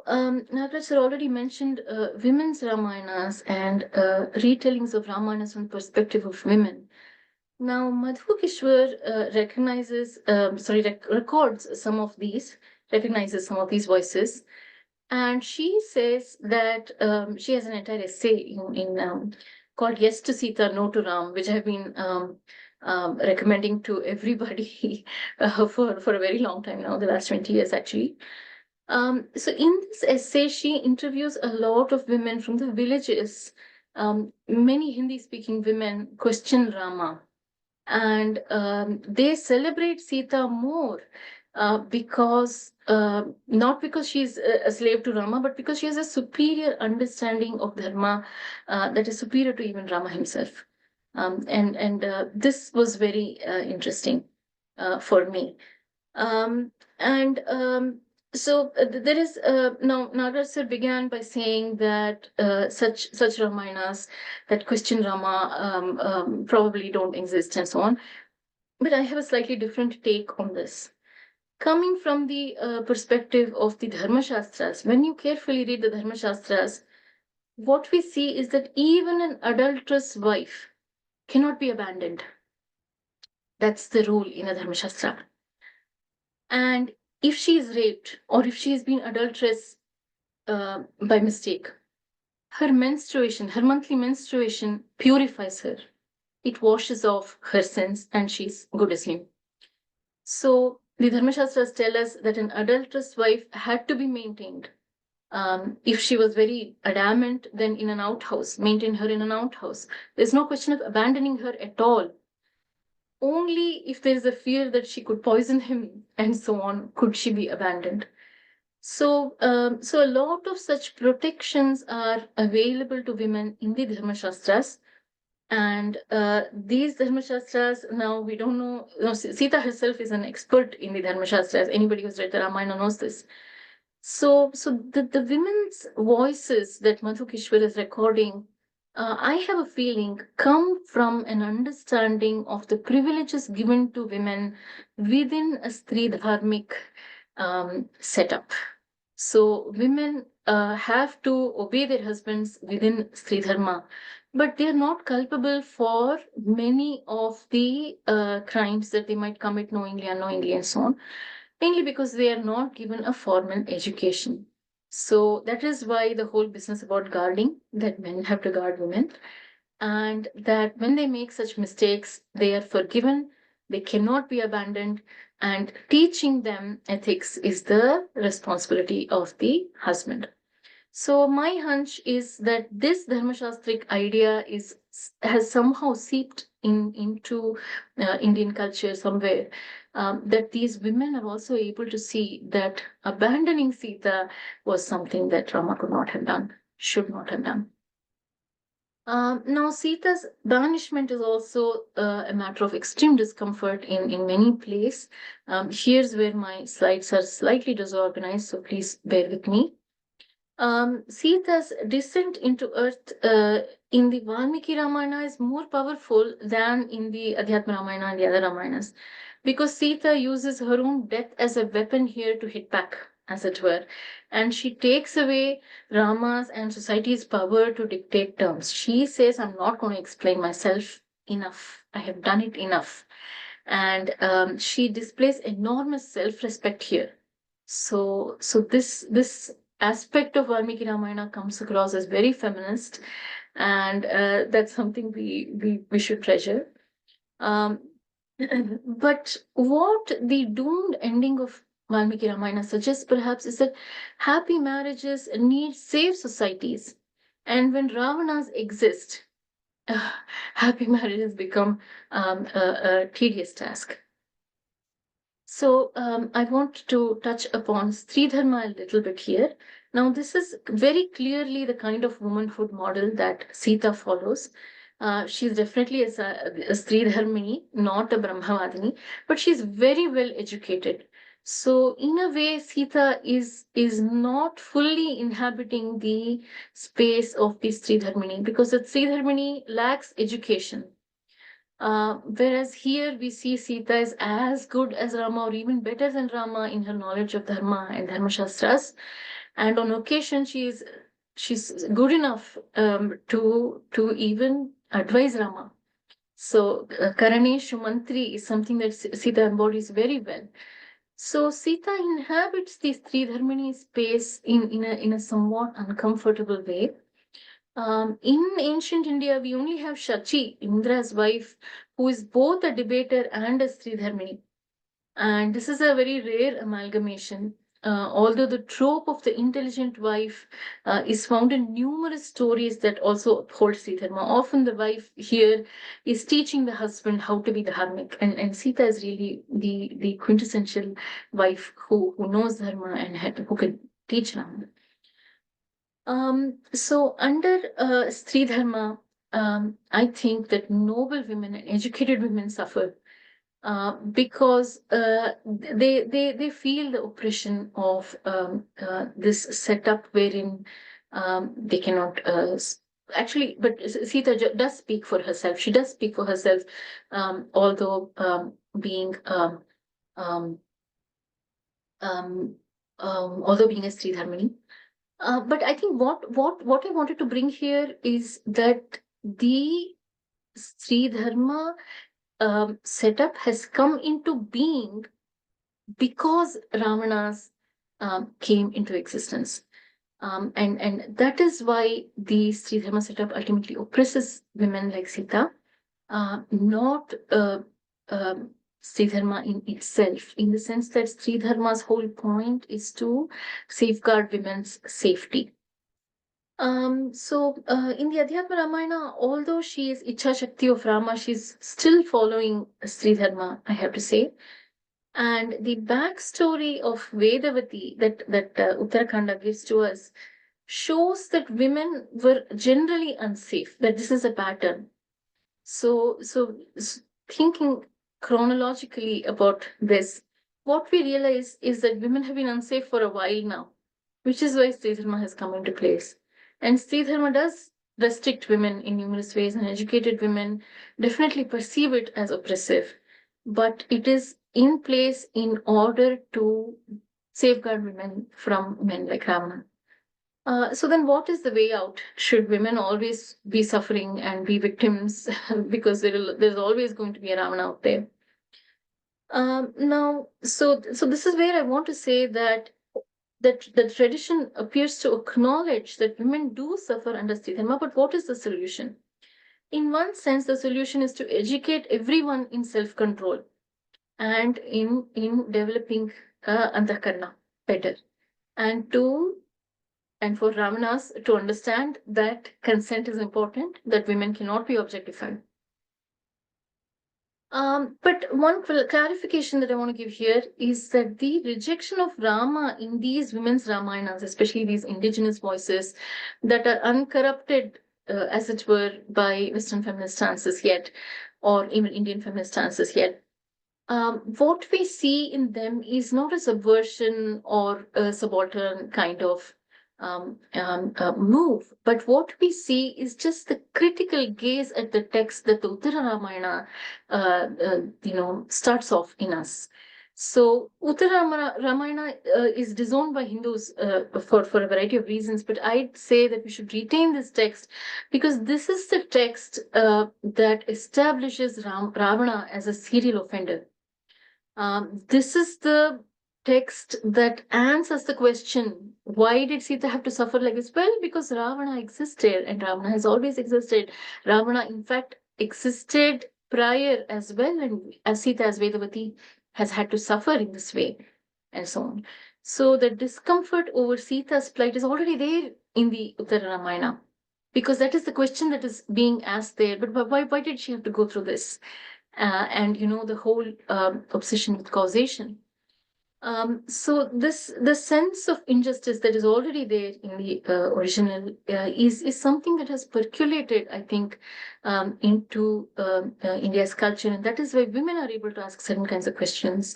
Nagraj sir already mentioned women's Ramayanas and retellings of Ramayanas from the perspective of women. Now, Madhukishwar records some of these, recognizes some of these voices, and she says that she has an entire essay called "Yes to Sita, No to Ram," which I have been recommending to everybody for a very long time now, the last 20 years actually. So in this essay, she interviews a lot of women from the villages. Many Hindi-speaking women question Rama. And they celebrate Sita more because not because she's a slave to Rama, but because she has a superior understanding of Dharma that is superior to even Rama himself. And this was very interesting for me. So there is now Nagaraj sir began by saying that such Ramayanas that question Rama probably don't exist and so on. But I have a slightly different take on this. Coming from the perspective of the Dharma Shastras, when you carefully read the Dharma Shastras, what we see is that even an adulterous wife cannot be abandoned. That's the rule in a Dharma Shastra. And if she is raped or if she has been adulterous by mistake, her monthly menstruation purifies her. It washes off her sins and she's good as new. So the Dharma Shastras tell us that an adulterous wife had to be maintained. If she was very adamant, then in an outhouse, maintain her in an outhouse. There's no question of abandoning her at all. Only if there is a fear that she could poison him and so on, could she be abandoned. So a lot of such protections are available to women in the Dharma Shastras. And these Dharma Shastras, now we don't know, Sita herself is an expert in the Dharma Shastras. Anybody who's read the Ramayana knows this. So the women's voices that Madhu Kishwar is recording, I have a feeling, come from an understanding of the privileges given to women within a Stri Dharmic setup. So women have to obey their husbands within Stri Dharma, but they are not culpable for many of the crimes that they might commit knowingly, unknowingly, and so on, mainly because they are not given a formal education. So that is why the whole business about guarding, that men have to guard women, and that when they make such mistakes, they are forgiven, they cannot be abandoned, and teaching them ethics is the responsibility of the husband. So my hunch is that this Dharmashastric idea has somehow seeped into Indian culture somewhere. That these women are also able to see that abandoning Sita was something that Rama could not have done, should not have done. Now, Sita's banishment is also a matter of extreme discomfort in many places. Here's where my slides are slightly disorganized, so please bear with me. Sita's descent into earth in the Valmiki Ramayana is more powerful than in the Adhyatma Ramayana and the other Ramayanas, because Sita uses her own death as a weapon here to hit back, as it were, and she takes away Rama's and society's power to dictate terms. She says, I'm not going to explain myself enough. I have done it enough. And she displays enormous self-respect here. So this aspect of Valmiki Ramayana comes across as very feminist, and that's something we should treasure. But what the doomed ending of Valmiki Ramayana suggests perhaps is that happy marriages need safe societies, and when Ravanas exist, happy marriages become a tedious task. So I want to touch upon Stri Dharma a little bit here. Now, this is very clearly the kind of womanhood model that Sita follows. She's definitely a Stri Dharmini, not a Brahmavadini, but she's very well educated. So in a way, Sita is not fully inhabiting the space of the Stri Dharmini, because the Stri Dharmini lacks education. Whereas here we see Sita is as good as Rama or even better than Rama in her knowledge of Dharma and Dharma Shastras. And on occasion, she's good enough to even advise Rama. So Karaneshu Mantri is something that Sita embodies very well. So Sita inhabits this Stri Dharmini space in a somewhat uncomfortable way. In ancient India, we only have Shachi, Indra's wife, who is both a debater and a Sridharmini. And this is a very rare amalgamation. Although the trope of the intelligent wife is found in numerous stories that also uphold Sridharma. Often the wife here is teaching the husband how to be dharmic. And Sita is really the quintessential wife who knows Dharma and who can teach Rama. So under Stri Dharma, I think that noble women and educated women suffer because they feel the oppression of this setup wherein they cannot actually. But Sita does speak for herself. She does speak for herself, although being although being a Stri Dharmini. But I think what I wanted to bring here is that the Sri Dharma setup has come into being because Ravanas came into existence. And that is why the Sri Dharma setup ultimately oppresses women like Sita, not Sri Dharma in itself, in the sense that Sri Dharma's whole point is to safeguard women's safety. In the Adhyatma Ramayana, although she is Icha Shakti of Rama, she's still following Sri Dharma, I have to say. And the backstory of Vedavati that Uttarakhanda gives to us shows that women were generally unsafe, that this is a pattern. Thinking chronologically about this, what we realize is that women have been unsafe for a while now, which is why Sri Dharma has come into place. And Sri Dharma does restrict women in numerous ways, and educated women definitely perceive it as oppressive. But it is in place in order to safeguard women from men like Ravana. So then what is the way out? Should women always be suffering and be victims? Because there's always going to be a Ravana out there. So this is where I want to say that the tradition appears to acknowledge that women do suffer under Sri Dharma, but what is the solution? In one sense, the solution is to educate everyone in self-control and in developing Antahkarna better, and for Ramanas to understand that consent is important, that women cannot be objectified. But one clarification that I want to give here is that the rejection of Rama in these women's Ramayanas, especially these indigenous voices that are uncorrupted, as it were, by Western feminist stances yet, or even Indian feminist stances yet, what we see in them is not a subversion or a subaltern kind of move, but what we see is just the critical gaze at the text that the Uttara Ramayana, starts off in us. So Uttara Ramayana is disowned by Hindus for a variety of reasons, but I'd say that we should retain this text because this is the text that establishes Ravana as a serial offender. This is the text that answers the question, why did Sita have to suffer like this? Well, because Ravana existed and Ravana has always existed. Ravana, in fact, existed prior as well, and as Sita, as Vedavati, has had to suffer in this way, and so on. So the discomfort over Sita's plight is already there in the Uttara Ramayana, because that is the question that is being asked there. But why did she have to go through this? And the whole obsession with causation. So the sense of injustice that is already there in the original is something that has percolated, I think, into India's culture, and that is why women are able to ask certain kinds of questions.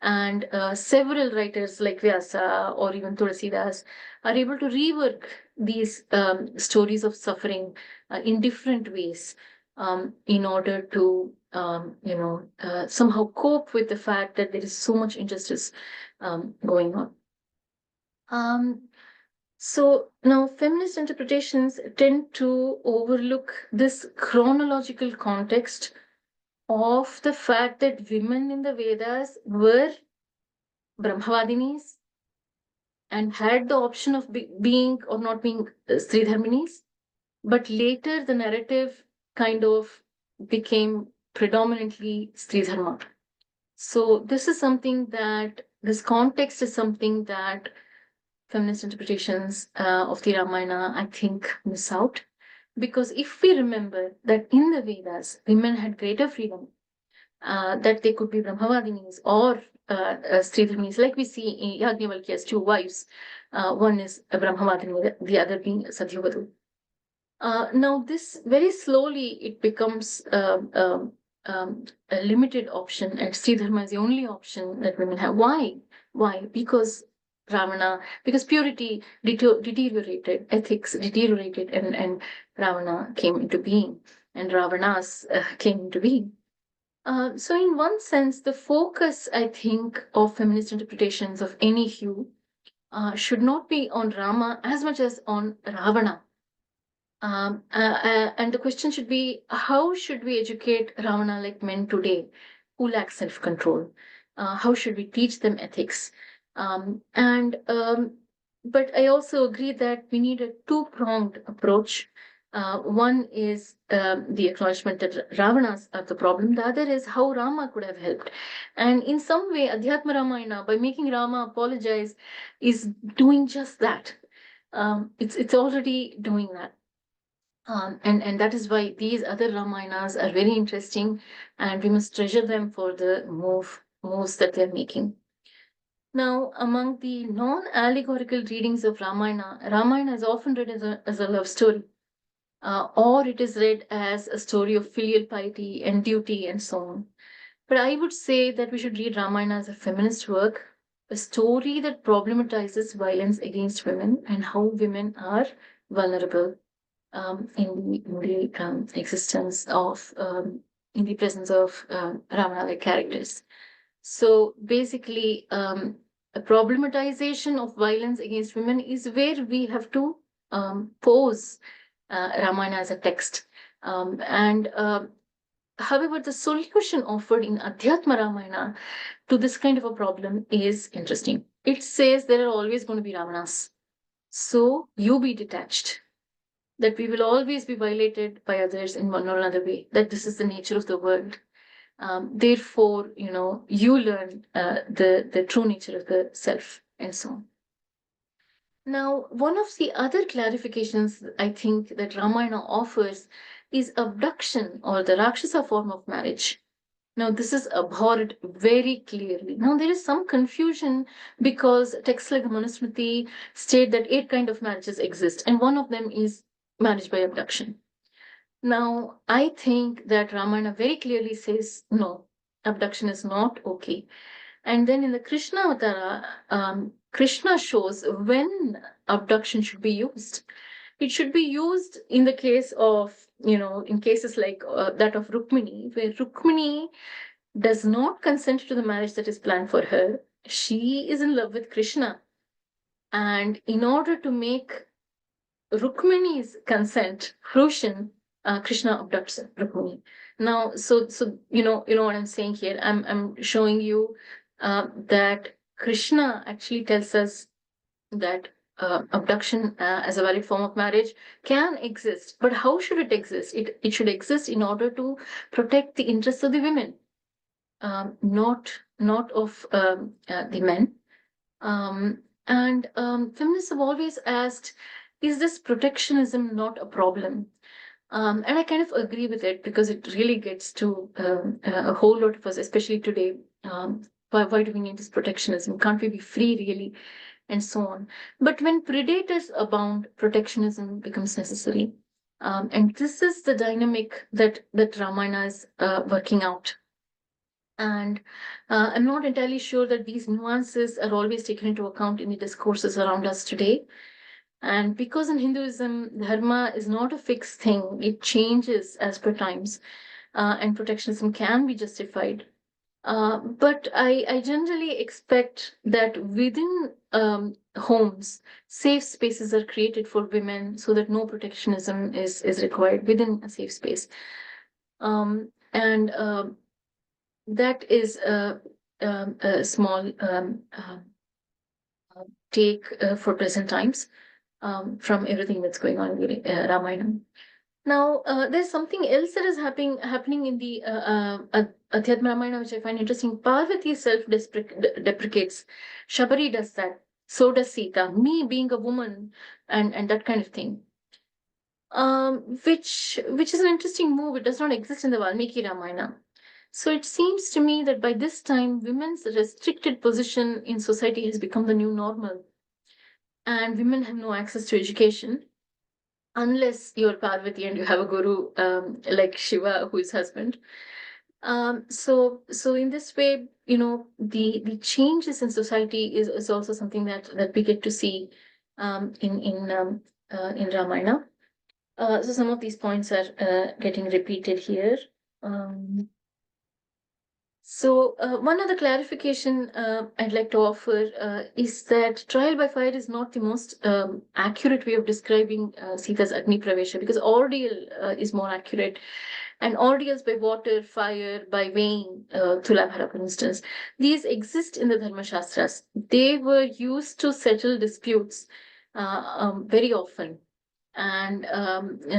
And several writers like Vyasa or even Tulsidas are able to rework these stories of suffering in different ways in order to somehow cope with the fact that there is so much injustice going on. So now feminist interpretations tend to overlook this chronological context of the fact that women in the Vedas were Brahmavadinis and had the option of being or not being Sridharminis. But later the narrative kind of became predominantly Sridharma. So this context is something that feminist interpretations of the Ramayana, I think, miss out. Because if we remember that in the Vedas, women had greater freedom, that they could be Brahmavadinis or Sridharmis, like we see in Yajnavalkya's two wives. One is a Brahmavadini, the other being Satyavadu. Now, this very slowly it becomes a limited option, and Sridharma is the only option that women have. Why? Because purity deteriorated, ethics deteriorated, and Ravana came into being, and Ravanas came into being. So in one sense, the focus, I think, of feminist interpretations of any hue should not be on Rama as much as on Ravana. And the question should be, how should we educate Ravana like men today who lack self-control? How should we teach them ethics? But I also agree that we need a two-pronged approach. One is the acknowledgement that Ravanas are the problem. The other is how Rama could have helped. And in some way, Adhyatma Ramayana, by making Rama apologize, is doing just that. It's already doing that. And that is why these other Ramayanas are very interesting, and we must treasure them for the moves that they're making. Now, among the non-allegorical readings of Ramayana, Ramayana is often read as a love story, or it is read as a story of filial piety and duty and so on. But I would say that we should read Ramayana as a feminist work, a story that problematizes violence against women and how women are vulnerable in the existence of in the presence of Ravana-like characters. So basically, a problematization of violence against women is where we have to pose Ramayana as a text. However, the solution offered in Adhyatma Ramayana to this kind of a problem is interesting. It says there are always going to be Ravanas. So you be detached, that we will always be violated by others in one or another way, that this is the nature of the world. Therefore, you learn the true nature of the self and so on. Now, one of the other clarifications I think that Ramayana offers is abduction or the Rakshasa form of marriage. Now, this is abhorred very clearly. Now, there is some confusion because texts like the Manusmriti state that 8 kinds of marriages exist, and one of them is marriage by abduction. Now, I think that Ramayana very clearly says no, abduction is not okay. And then in the Krishna Avatara, Krishna shows when abduction should be used. It should be used in the case of, in cases like that of Rukmini, where Rukmini does not consent to the marriage that is planned for her. She is in love with Krishna. And in order to make Rukmini's consent fruition, Krishna abducts Rukmini. Now, so you know what I'm saying here. I'm showing you that Krishna actually tells us that abduction as a valid form of marriage can exist. But how should it exist? It should exist in order to protect the interests of the women, not of the men. Feminists have always asked, is this protectionism not a problem? And I kind of agree with it because it really gets to a whole lot of us, especially today. Why do we need this protectionism? Can't we be free really? And so on. But when predators abound, protectionism becomes necessary. And this is the dynamic that Ramayana is working out. And I'm not entirely sure that these nuances are always taken into account in the discourses around us today. And because in Hinduism, dharma is not a fixed thing, it changes as per times, and protectionism can be justified. But I generally expect that within homes, safe spaces are created for women so that no protectionism is required within a safe space. That is a small take for present times from everything that's going on in Ramayana. Now, there's something else that is happening in the Adhyatma Ramayana, which I find interesting. Parvati self-deprecates. Shabari does that. So does Sita. Me being a woman and that kind of thing. Which is an interesting move. It does not exist in the Valmiki Ramayana. So it seems to me that by this time, women's restricted position in society has become the new normal. And women have no access to education unless you're Parvati and you have a guru like Shiva, who is husband. So in this way, the changes in society is also something that we get to see in Ramayana. So some of these points are getting repeated here. So one other clarification I'd like to offer is that trial by fire is not the most accurate way of describing Sita's Agni Pravesha, because ordeal is more accurate. And ordeals by water, fire, by weighing, Tulabhara, for instance, these exist in the Dharma Shastras. They were used to settle disputes very often. And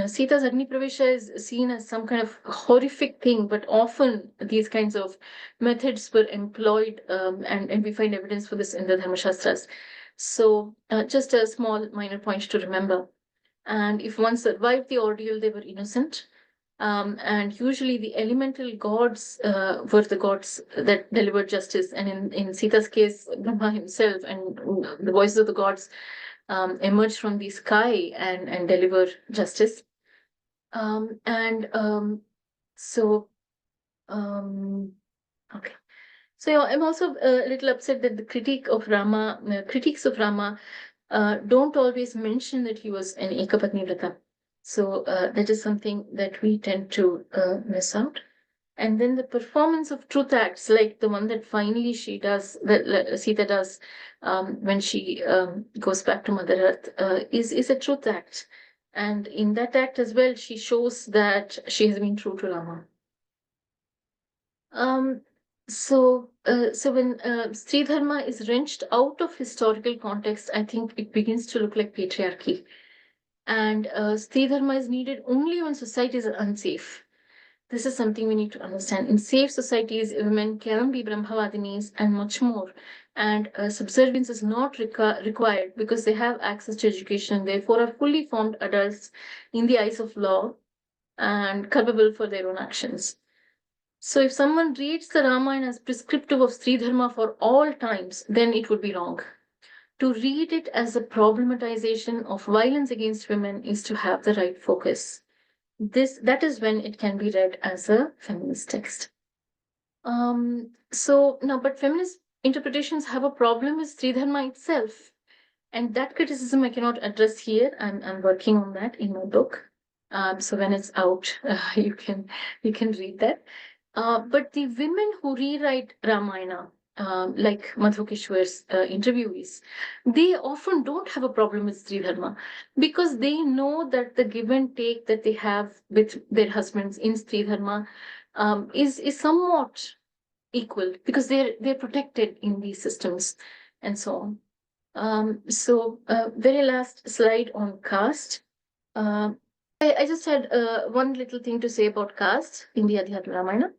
Sita's Agni Pravesha is seen as some kind of horrific thing, but often these kinds of methods were employed, and we find evidence for this in the Dharma Shastras. So just a small minor point to remember. And if one survived the ordeal, they were innocent. And usually the elemental gods were the gods that delivered justice. And in Sita's case, Brahma himself and the voices of the gods emerge from the sky and deliver justice. And so, okay. So yeah, I'm also a little upset that the critiques of Rama don't always mention that he was an Ekapatni Vrata. So that is something that we tend to miss out. And then the performance of truth acts, like the one that finally she does, that Sita does when she goes back to Mother Earth, is a truth act. And in that act as well, she shows that she has been true to Rama. So when Sri Dharma is wrenched out of historical context, I think it begins to look like patriarchy. And Sri Dharma is needed only when societies are unsafe. This is something we need to understand. In safe societies, women can be Brahmavadinis and much more. And subservience is not required because they have access to education and therefore are fully formed adults in the eyes of law and culpable for their own actions. So if someone reads the Ramayana as prescriptive of Sri Dharma for all times, then it would be wrong. To read it as a problematization of violence against women is to have the right focus. That is when it can be read as a feminist text. So now, but feminist interpretations have a problem with Sri Dharma itself. And that criticism I cannot address here. I'm working on that in my book. So when it's out, you can read that. But the women who rewrite Ramayana, like Madhukeshwar's interviewees, they often don't have a problem with Sri Dharma because they know that the give and take that they have with their husbands in Sri Dharma is somewhat equal because they're protected in these systems and so on. So very last slide on caste. I just had one little thing to say about caste in the Adhyatma Ramayana.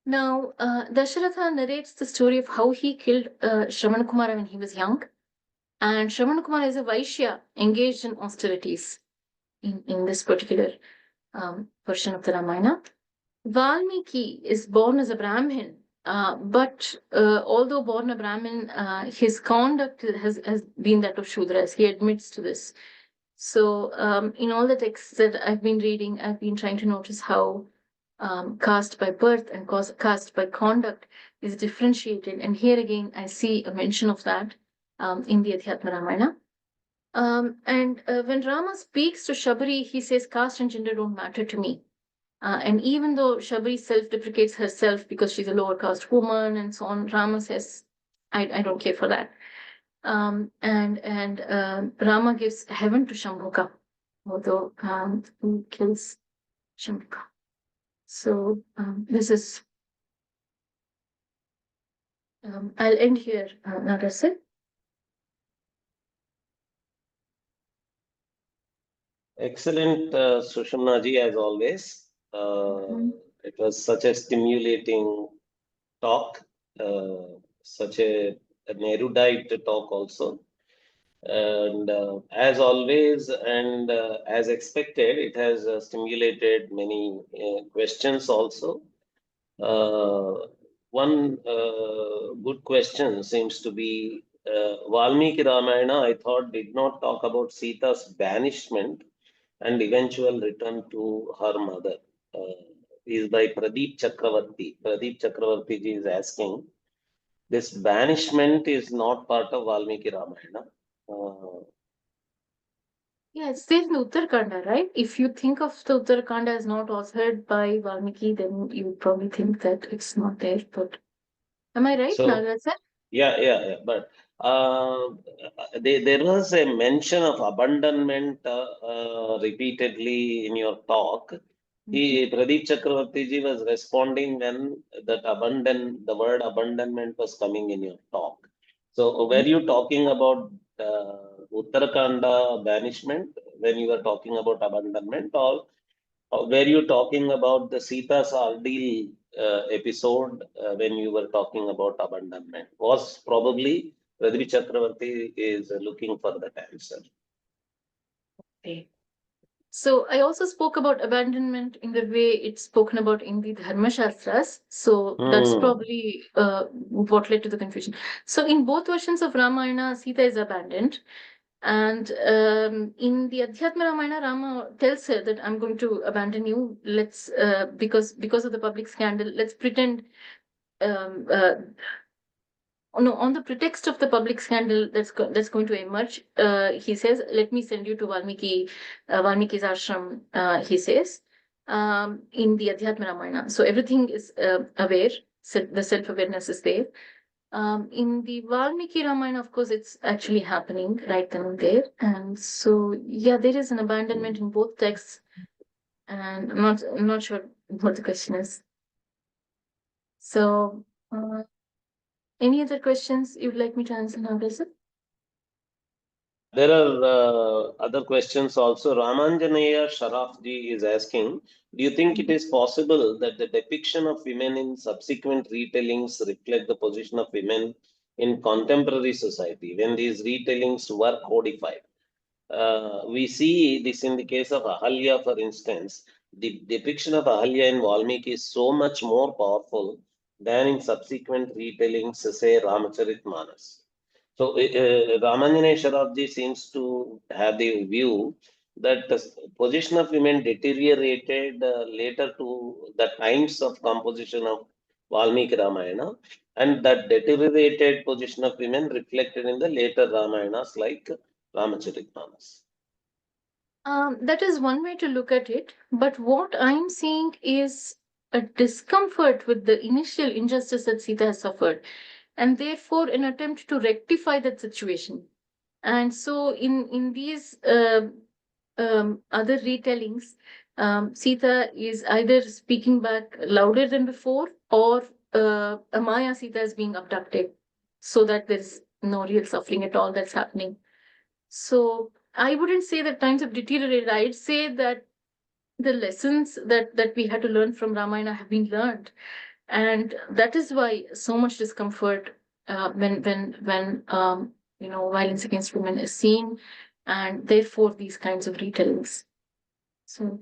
Now, Dasharatha narrates the story of how he killed Shravan when he was young. And Shravan is a Vaishya engaged in austerities in this particular portion of the Ramayana. Valmiki is born as a Brahmin, but although born a Brahmin, his conduct has been that of Shudras. He admits to this. So in all the texts that I've been reading, I've been trying to notice how caste by birth and caste by conduct is differentiated. And here again, I see a mention of that in the Adhyatma Ramayana. And when Rama speaks to Shabari, he says, caste and gender don't matter to me. And even though Shabari self-deprecates herself because she's a lower caste woman and so on, Rama says, I don't care for that. And Rama gives heaven to Shambhuka, although he kills Shambhuka. So this is, I'll end here, Nagarse. Excellent, Sushumna ji, as always. It was such a stimulating talk, such an erudite talk also. And as always, and as expected, it has stimulated many questions also. One good question seems to be Valmiki Ramayana, I thought, did not talk about Sita's banishment and eventual return to her mother. Is by Pradeep Chakravarti. Pradeep Chakravarti ji is asking, this banishment is not part of Valmiki Ramayana. Yeah, it's there in the Uttarakhanda, right? If you think of the Uttarakhanda as not authored by Valmiki, then you would probably think that it's not there. But am I right, So, Nagaraj sir? yeah. But there was a mention of abandonment repeatedly in your talk. Pradeep Chakravarti ji was responding when the word abandonment was coming in your talk. So were you talking about Uttarakanda banishment when you were talking about abandonment, or were you talking about the Sita's ordeal episode when you were talking about abandonment? Was probably Radvi Chakravarti is looking for that answer. Okay. So I also spoke about abandonment in the way it's spoken about in the Dharma Shastras. So that's Hmm. probably what led to the confusion. So in both versions of Ramayana, Sita is abandoned. And in the Adhyatma Ramayana, Rama tells her that I'm going to abandon you. Let's because of the public scandal, let's pretend um, uh, no, on the pretext of the public scandal that's going to emerge, he says, "Let me send you to Valmiki's ashram." He says in the Adhyatma Ramayana. So everything is aware. The self-awareness is there. In the Valmiki Ramayana, of course, it's actually happening right then and there. And so, yeah, there is an abandonment in both texts. And I'm not sure what the question is. So, any other questions you'd like me to answer now, Rizal? Yeah, there are other questions also. Ramanjanaya Sharafji is asking, do you think it is possible that the depiction of women in subsequent retellings reflect the position of women in contemporary society when these retellings were codified? We see this in the case of Ahalya, for instance. The depiction of Ahalya in Valmiki is so much more powerful than in subsequent retellings, say Ramcharitmanas. So, Ramanjane Sharafji seems to have the view that the position of women deteriorated later to the times of composition of Valmiki Ramayana, and that deteriorated position of women reflected in the later Ramayanas like Ramcharitmanas. That is one way to look at it. But what I'm seeing is a discomfort with the initial injustice that Sita has suffered, and therefore an attempt to rectify that situation. And so, in these other retellings, Sita is either speaking back louder than before, or Amaya Sita is being abducted, so that there's no real suffering at all that's happening. So I wouldn't say that times have deteriorated. I'd say that the lessons that we had to learn from Ramayana have been learned, and that is why so much discomfort when violence against women is seen, and therefore these kinds of retellings. So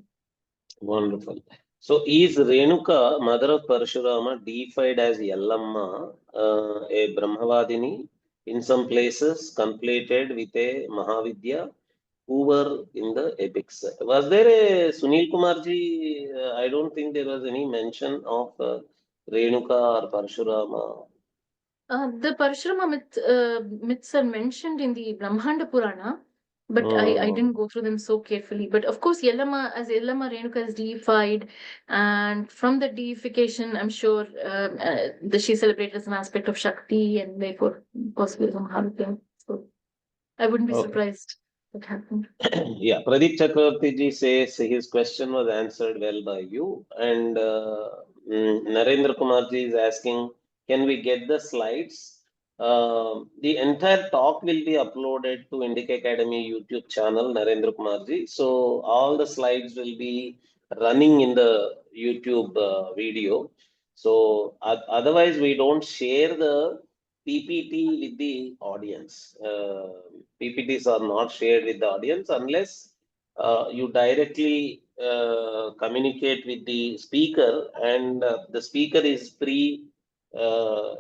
Wonderful. So, is Renuka, mother of Parashurama, deified as Yallamma, a Brahmavadini, in some places conflated with a Mahavidya who were in the epics? Was there a Sunil Kumarji? I don't think there was any mention of Renuka or Parashurama. the Parashurama myths are mentioned in the Brahmanda Purana, but I Hmm. didn't go through them so carefully. But of course, Yellama Renuka is deified, and from the deification, I'm sure that she's celebrated as an aspect of Shakti, and therefore possibly the Mahavishnu. So I wouldn't be Okay. surprised what happened. Yeah, Pradeep Chakravarti ji says his question was answered well by you. And Narendra Kumar ji is asking, can we get the slides? The entire talk will be uploaded to Indica Academy YouTube channel, Narendra Kumar ji. So all the slides will be running in the YouTube video. So otherwise, we don't share the PPT with the audience. PPTs are not shared with the audience unless you directly communicate with the speaker, and the speaker is uh,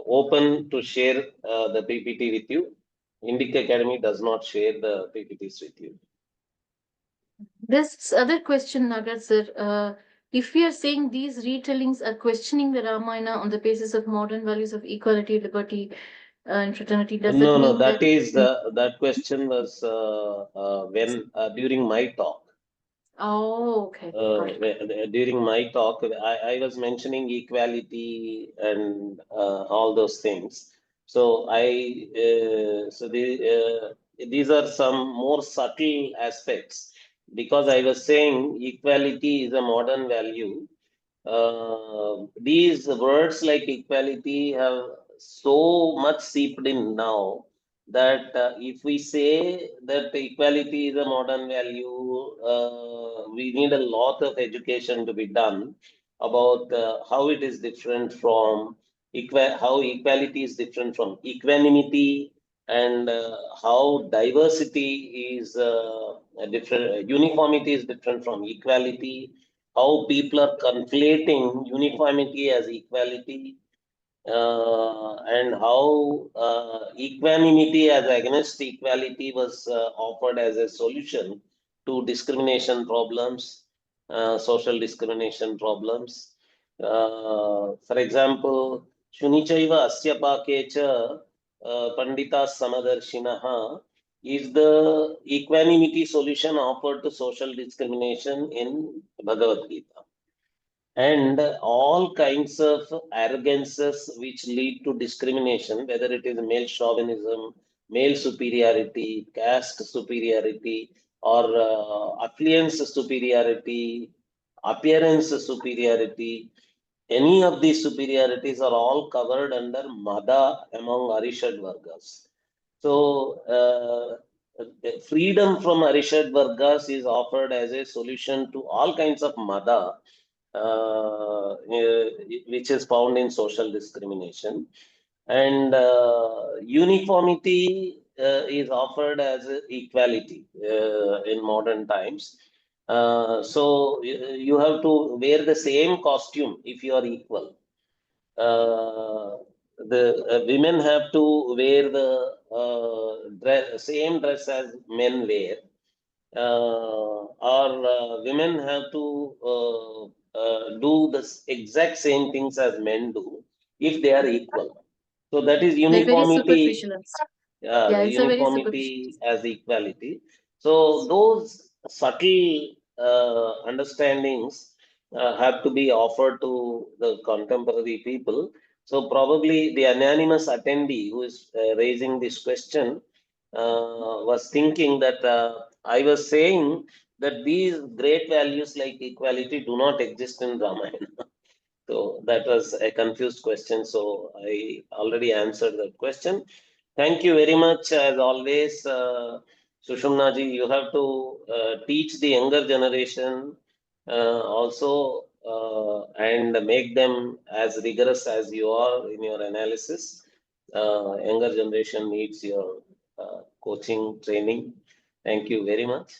open to share the PPT with you. Indic Academy does not share the PPTs with you. This other question, Nagar sir, if we are saying these retellings are questioning the Ramayana on the basis of modern values of equality, liberty, and fraternity, does that No, no, mean that? that question was when during my talk. Oh, okay, got it. During my talk, I was mentioning equality and all those things. So these are some more subtle aspects because I was saying equality is a modern value. These words like equality have so much seeped in now. that if we say that equality is a modern value, we need a lot of education to be done about how it is different from how equality is different from equanimity, and how diversity is different, uniformity is different from equality, how people are conflating uniformity as equality, and how equanimity as against equality was offered as a solution to discrimination problems, social discrimination problems. For example, Shunichaiva Asya Pakecha Pandita Samadarshinaha is the equanimity solution offered to social discrimination in Bhagavad Gita. And all kinds of arrogances which lead to discrimination, whether it is male chauvinism, male superiority, caste superiority, or affluence superiority, appearance superiority, any of these superiorities are all covered under Mada among Arishad Vargas. So, freedom from Arishad Vargas is offered as a solution to all kinds of Mada, which is found in social discrimination. And uniformity is offered as equality in modern times. So you have to wear the same costume if you are equal. The women have to wear the same dress as men wear, or women have to do the exact same things as men do if they are equal. So that is They're very uniformity, superficial. the Yeah, it's a very superficial. uniformity as equality. So those subtle understandings have to be offered to the contemporary people. So probably the anonymous attendee who is raising this question was thinking that I was saying that these great values like equality do not exist in Ramayana. So that was a confused question. So I already answered that question. Thank you very much. As always, Sushumna ji, you have to teach the younger generation also, and make them as rigorous as you are in your analysis. Younger generation needs your coaching training. Thank you very much.